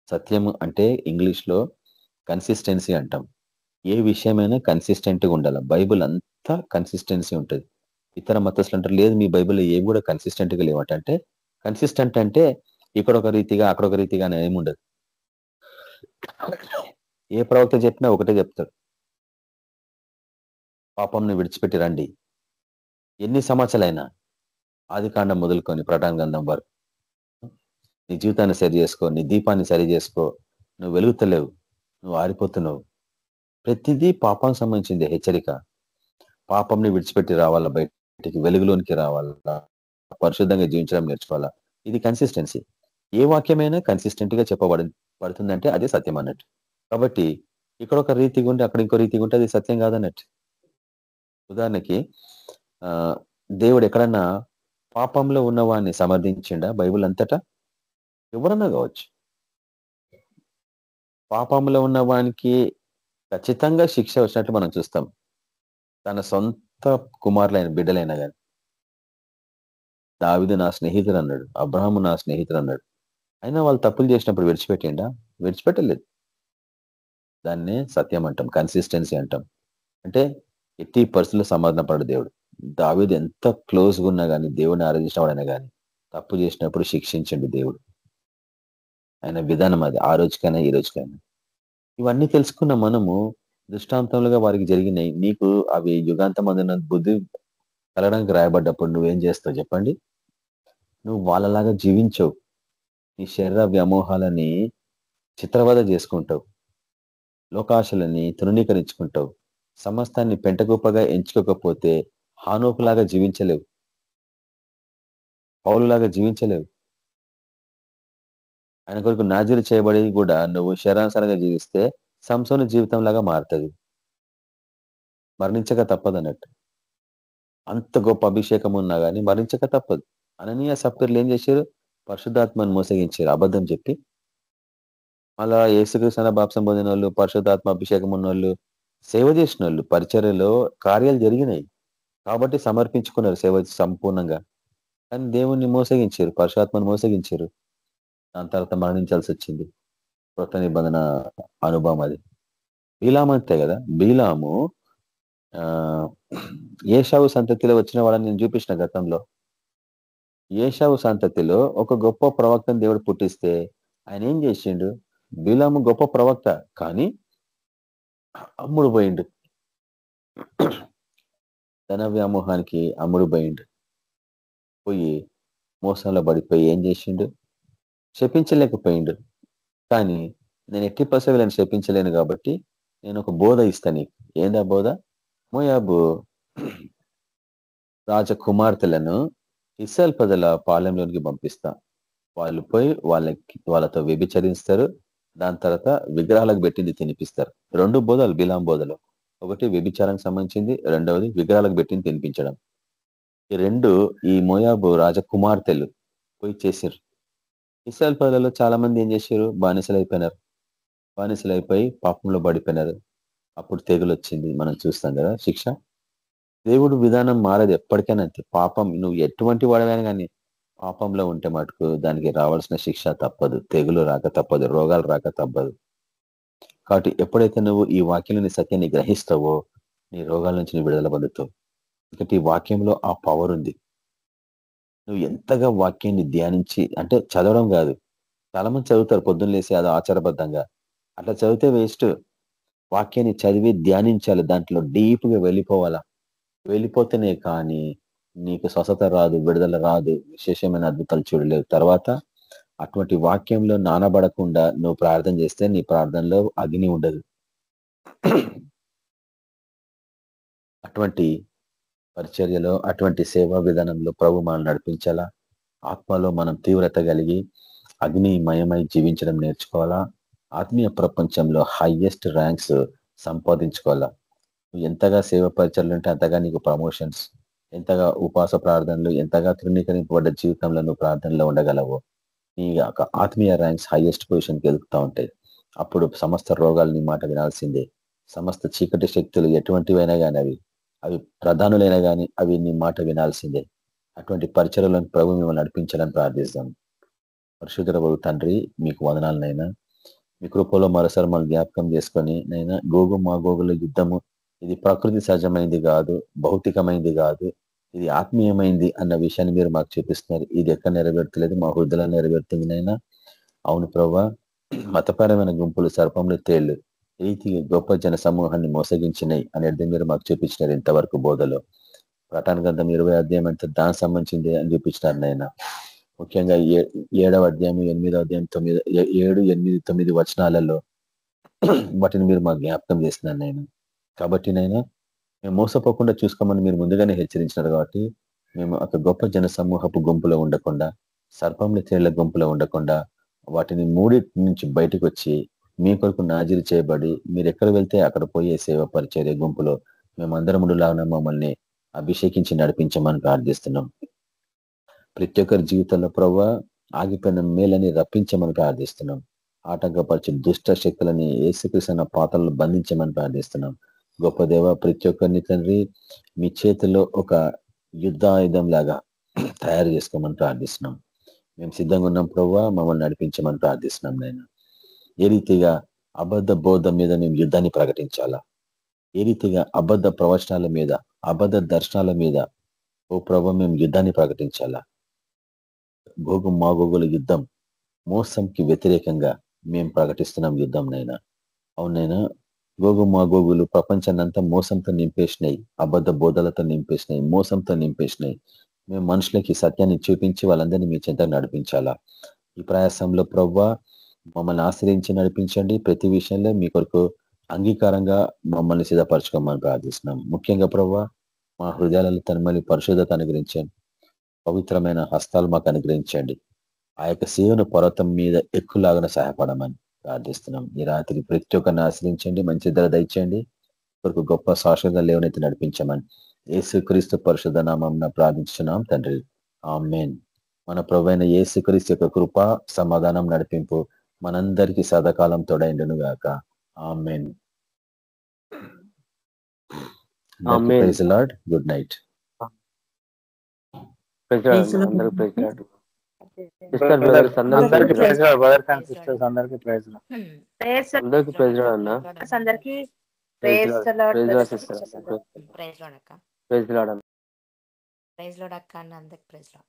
సత్యము అంటే ఇంగ్లీష్ లో కన్సిస్టెన్సీ అంటాం. ఏ విషయమైనా కన్సిస్టెంట్గా ఉండాలి. బైబుల్ అంతా కన్సిస్టెన్సీ ఉంటుంది. ఇతర మతస్థులు అంటారు లేదు మీ బైబిల్లో ఏవి కూడా కన్సిస్టెంట్గా లేవట. అంటే కన్సిస్టెంట్ అంటే ఇక్కడ ఒక రీతిగా అక్కడ ఒక రీతిగా అని ఏముండదు. ఏ ప్రవక్త చెప్పినా ఒకటే చెప్తాడు, పాపంని విడిచిపెట్టి రండి. ఎన్ని సంవత్సరాలైనా ఆదికాండం మొదలుకొని ప్రకటన గ్రంథం వరకు నీ జీవితాన్ని సరి చేసుకో, నీ దీపాన్ని సరి చేసుకో, నువ్వు వెలుగుతలేవు, నువ్వు ఆరిపోతున్నావు. ప్రతిదీ పాపానికి సంబంధించింది హెచ్చరిక. పాపంని విడిచిపెట్టి రావాలా, బయటికి వెలుగులోనికి రావాలా, పరిశుద్ధంగా జీవించడం నేర్చుకోవాలా. ఇది కన్సిస్టెన్సీ. ఏ వాక్యమైనా కన్సిస్టెంట్ గా చెప్పబడుతుందంటే అదే సత్యం అన్నట్టు. కాబట్టి ఇక్కడ ఒక రీతిగా ఉంటే అక్కడ ఇంకో రీతిగా ఉంటే అది సత్యం కాదన్నట్టు. ఉదాహరణకి దేవుడు ఎక్కడన్నా పాపంలో ఉన్నవాడిని సమర్థించిండా? బైబిల్ అంతటా ఎవరన్నా కావచ్చు. పాపంలో ఉన్నవానికి ఖచ్చితంగా శిక్ష వచ్చినట్టు మనం చూస్తాం. తన సొంత కుమారులైన బిడ్డలైనా కానీ. దావీదు నా స్నేహితుడు అన్నాడు, అబ్రహాము నా స్నేహితుడు అన్నాడు. అయినా వాళ్ళు తప్పులు చేసినప్పుడు విడిచిపెట్టిండా? విడిచిపెట్టలేదు. దాన్నే సత్యం అంటాం, కన్సిస్టెన్సీ అంటాం. అంటే ఎట్టి పరిస్థితుల్లో సమాధాన పడు దేవుడు. దావీదు ఎంత క్లోజ్గా ఉన్నా కానీ, దేవుడిని ఆరాధించిన వాడైనా కానీ తప్పు చేసినప్పుడు శిక్షించండి దేవుడు. ఆయన విధానం అది, ఆ రోజుకైనా ఈ రోజుకైనా. ఇవన్నీ తెలుసుకున్న మనము దృష్టాంతములుగా వారికి జరిగినాయి. నీకు అవి యుగాంతమందున బుద్ధి కలగడానికి రాయబడ్డప్పుడు నువ్వేం చేస్తావు చెప్పండి? నువ్వు వాళ్ళలాగా జీవించవు. నీ శరీర వ్యామోహాలని చిత్రవద చేసుకుంటావు, లోకాశలని తృణీకరించుకుంటావు. సమస్తాన్ని పెంటగొప్పగా ఎంచుకోకపోతే హానోకులాగా జీవించలేవు, పౌలులాగా జీవించలేవు. ఆయన కొరకు నాజీరు చేయబడి కూడా నువ్వు శరీరానుసారంగా జీవిస్తే సంసోను జీవితం లాగా మారుతుంది, మరణించక తప్పదు అన్నట్టు. అంత గొప్ప అభిషేకం ఉన్నా కానీ మరణించక తప్పదు. అననీయ సప్తరులు ఏం చేశారు? పరిశుద్ధాత్మను మోసగించారు అబద్ధం చెప్పి. అలా యేసుక్రీస్తు బాప్సం పొందిన వాళ్ళు, పరిశుద్ధాత్మ అభిషేకం ఉన్న వాళ్ళు, సేవ చేసిన వాళ్ళు, పరిచర్యలో కార్యాలు జరిగినాయి కాబట్టి సమర్పించుకున్నారు సేవ సంపూర్ణంగా. కానీ దేవుణ్ణి మోసగించారు, పరిశుద్ధాత్మను మోసగించారు. దాని తర్వాత మరణించాల్సి వచ్చింది. కొత్త నిబంధన అనుభవం అది. బీలాము అంతే కదా. బీలాము ఏషావు సంతతిలో వచ్చిన వాళ్ళని నేను చూపించిన గతంలో. ఏషావు సంతతిలో ఒక గొప్ప ప్రవక్తను దేవుడు పుట్టిస్తే ఆయన ఏం చేసిండు? బిలాము గొప్ప ప్రవక్త, కానీ అమ్ముడు పోయిండు. ధన వ్యామోహానికి అమ్ముడు పోయిండు. పోయి మోసంలో పడిపోయి ఏం చేసిండు? శపించలేకపోయిండు. కానీ నేను ఎట్టి పసవిలను శపించలేను కాబట్టి నేను ఒక బోధ ఇస్తా నీకు. ఏందా బోధ? మోయాబు రాజకుమార్తెలను ఇశ్రాయేలు ప్రజల పాలెంలోనికి పంపిస్తా. వాళ్ళు పోయి వాళ్ళతో వ్యభిచరిస్తారు. దాని తర్వాత విగ్రహాలకు పెట్టింది తినిపిస్తారు. 2 బోధలు బిలాం బోధలు. ఒకటి వ్యభిచారానికి సంబంధించింది, రెండవది విగ్రహాలకు పెట్టింది తినిపించడం. ఈ 2 ఈ మోయాబు రాజకుమార్తెలు పోయి చేశారు. ఇశ్రాయేలు ప్రజలలో చాలా మంది ఏం చేశారు? బానిసలైపోయినారు. బానిసలైపోయి పాపంలో పడిపోయినారు. అప్పుడు తెగులు వచ్చింది. మనం చూస్తాం కదా శిక్ష. దేవుడు విధానం మారదు ఎప్పటికైనా అంతే. పాపం నువ్వు ఎటువంటి వాడవైనా కానీ పాపంలో ఉంటే మటుకు దానికి రావాల్సిన శిక్ష తప్పదు. తెగులు రాక తప్పదు, రోగాలు రాక తప్పదు. కాబట్టి ఎప్పుడైతే నువ్వు ఈ వాక్యంలోని సత్యాన్ని గ్రహిస్తావో నీ రోగాల నుంచి నువ్వు విడుదల పొందుతావు. ఎందుకంటే ఈ వాక్యంలో ఆ పవర్ ఉంది. నువ్వు ఎంతగా వాక్యాన్ని ధ్యానించి, అంటే చదవడం కాదు, చాలా మంది చదువుతారు పొద్దున్న లేసి అది ఆచారబద్ధంగా. అట్లా చదివితే వేస్ట్. వాక్యాన్ని చదివి ధ్యానించాలి, దాంట్లో డీప్గా వెళ్ళిపోవాలా. వెళ్ళిపోతేనే కానీ నీకు స్వస్థత రాదు, విడుదల రాదు, విశేషమైన అద్భుతాలు చూడలేవు. తర్వాత అటువంటి వాక్యంలో నానబడకుండా నువ్వు ప్రార్థన చేస్తే నీ ప్రార్థనలో అగ్ని ఉండదు. అటువంటి పరిచర్యలో, అటువంటి సేవా విధానంలో ప్రభు మనం నడిపించాలా. ఆత్మలో మనం తీవ్రత కలిగి అగ్నిమయమై జీవించడం నేర్చుకోవాలా. ఆత్మీయ ప్రపంచంలో హైయెస్ట్ ర్యాంక్స్ సంపాదించుకోవాలా. నువ్వు ఎంతగా సేవ పరిచర్యలు ఉంటే అంతగా నీకు ప్రమోషన్స్, ఎంతగా ఉపాస ప్రార్థనలు, ఎంతగా తృణీకరింపబడ్డ జీవితంలో నువ్వు ప్రార్థనలో ఉండగలవో నీ ఆత్మీయ ర్యాంక్స్ హైయెస్ట్ పొజిషన్కి వెళ్తూ ఉంటాయి. అప్పుడు సమస్త రోగాలు నీ మాట వినాల్సిందే. సమస్త చీకటి శక్తులు ఎటువంటివైనా కానీ అవి ప్రధానులైనా కానీ అవి నీ మాట వినాల్సిందే. అటువంటి పరిచర్యలను ప్రభు మిమ్మల్ని నడిపించాలని ప్రార్థిస్తాం. పరిశుద్ధ తండ్రి, మీకు వందనాలనైనా. మీ కృపలో మరోసారి మనం జ్ఞాపకం చేసుకొని నైనా గోగు మా గోగుల యుద్ధము ఇది ప్రకృతి సహజమైంది కాదు, భౌతికమైంది కాదు, ఇది ఆత్మీయమైంది అన్న విషయాన్ని మీరు మాకు చూపిస్తున్నారు. ఇది ఎక్కడ నెరవేర్తలేదు, మా హృదయాలు నెరవేరుతుంది నైనా. అవును ప్రభా, మతపరమైన గుంపులు, సర్పంలు, తేళ్లు రీతి గొప్ప జన సమూహాన్ని మోసగించినాయి అనేది మీరు మాకు చూపించినారు ఇంతవరకు బోధలో. ప్రకటన గ్రంథం 20వ అధ్యాయం అంటే దానికి సంబంధించింది అని చూపించినారు నైనా. ముఖ్యంగా 7వ అధ్యాయం, 8వ అధ్యాయం, 7, 8, 9 వచనాలలో వాటిని మీరు మాకు జ్ఞాపకం చేస్తున్నారు నైనా. కాబట్టి నైనా మేము మోసపోకుండా చూసుకోమని మీరు ముందుగానే హెచ్చరించినారు. కాబట్టి మేము ఒక గొప్ప జన సమూహపు గుంపులో ఉండకుండా, సర్పంల తేళ్ల గుంపులో ఉండకుండా, వాటిని మూడింటి నుంచి బయటకు వచ్చి మీ కొరకు నాజీలు చేయబడి మీరు ఎక్కడ వెళ్తే అక్కడ పోయే సేవ పరిచర్య గుంపులో మేమందరం ఉండలాగా మమ్మల్ని అభిషేకించి నడిపించమని ప్రార్థిస్తున్నాం. ప్రతి ఒక్కరి జీవితంలో ప్రభు ఆగిపోయిన మేలని రప్పించమని ప్రార్థిస్తున్నాం. ఆటంకపరిచి దుష్ట శక్తులని యేసుక్రీస్తు పాత్రలు బంధించమని ప్రార్థిస్తున్నాం. గొప్ప దేవ, ప్రతి ఒక్కరిని తండ్రి మీ చేతిలో ఒక యుద్ధాయుధం లాగా తయారు చేసుకోమని ప్రార్థిస్తున్నాం. మేము సిద్ధంగా ఉన్నాం ప్రభు, మమ్మల్ని నడిపించమని ప్రార్థిస్తున్నాం. నేను ఏ రీతిగా అబద్ధ బోధ మీద మేము యుద్ధాన్ని ప్రకటించాలా, ఏ రీతిగా అబద్ధ ప్రవచనాల మీద, అబద్ధ దర్శనాల మీద ఓ ప్రభు మేము యుద్ధాన్ని ప్రకటించాలా. గోగు మాగోగుల యుద్ధం, మోసంకి వ్యతిరేకంగా మేము ప్రకటిస్తున్నాం యుద్ధం నైనా. అవునైనా, గోగు మాగోగులు ప్రపంచాన్ని అంతా మోసంతో నింపేసినాయి, అబద్ధ బోధలతో నింపేసినాయి, మోసంతో నింపేసినాయి. మేము మనుషులకి సత్యాన్ని చూపించి వాళ్ళందరినీ మీ చెంత నడిపించాలా. ఈ ప్రయాసంలో ప్రవ్వా మమ్మల్ని ఆశ్రయించి నడిపించండి. ప్రతి విషయంలో మీ కొరకు అంగీకారంగా మమ్మల్ని సిద్ధపరచుకోమని ప్రార్థిస్తున్నాం. ముఖ్యంగా ప్రవ్వా మా హృదయాలలో తనమల్లి పరిశుద్ధత అనుగ్రహించండి, పవిత్రమైన హస్తాలు మాకు అనుగ్రహించండి. ఆ యొక్క సేవను పర్వతం మీద ఎక్కులాగా సహాయపడమని ప్రార్థిస్తున్నాం. ఈ రాత్రి ప్రతి ఒక్కరిని ఆశ్రయించండి, మంచి ధర దయచేయండి, కొరకు గొప్ప శాశ్వత లేవనైతే నడిపించమని యేసుక్రీస్తు పరిశుద్ధ నామమున ప్రార్థించున్నాం తండ్రి, ఆమేన్. మన ప్రభువైన యేసుక్రీస్తు యొక్క కృప, సమాధానం, నడిపింపు మనందరికీ సదాకాలం తోడైండును గాక. ఆమేన్. ఆమేన్. Praise the Lord. Good night. అందరికీ praise Lord. Sister brothers brothers అందరికీ అందరికీ praise praise Lord. Brothers and sisters అందరికీ ప్రైజ్ లార్డ్. అందరికీ ప్రైజ్ లార్డ్ అన్న. అందరికి praise praise Lord sister. Praise Lord అక్క ప్రైజ్ లార్డ్ అన్న. ప్రైజ్ లోడ్ అక్క అన్న అందరికి ప్రైజ్ లోడ్.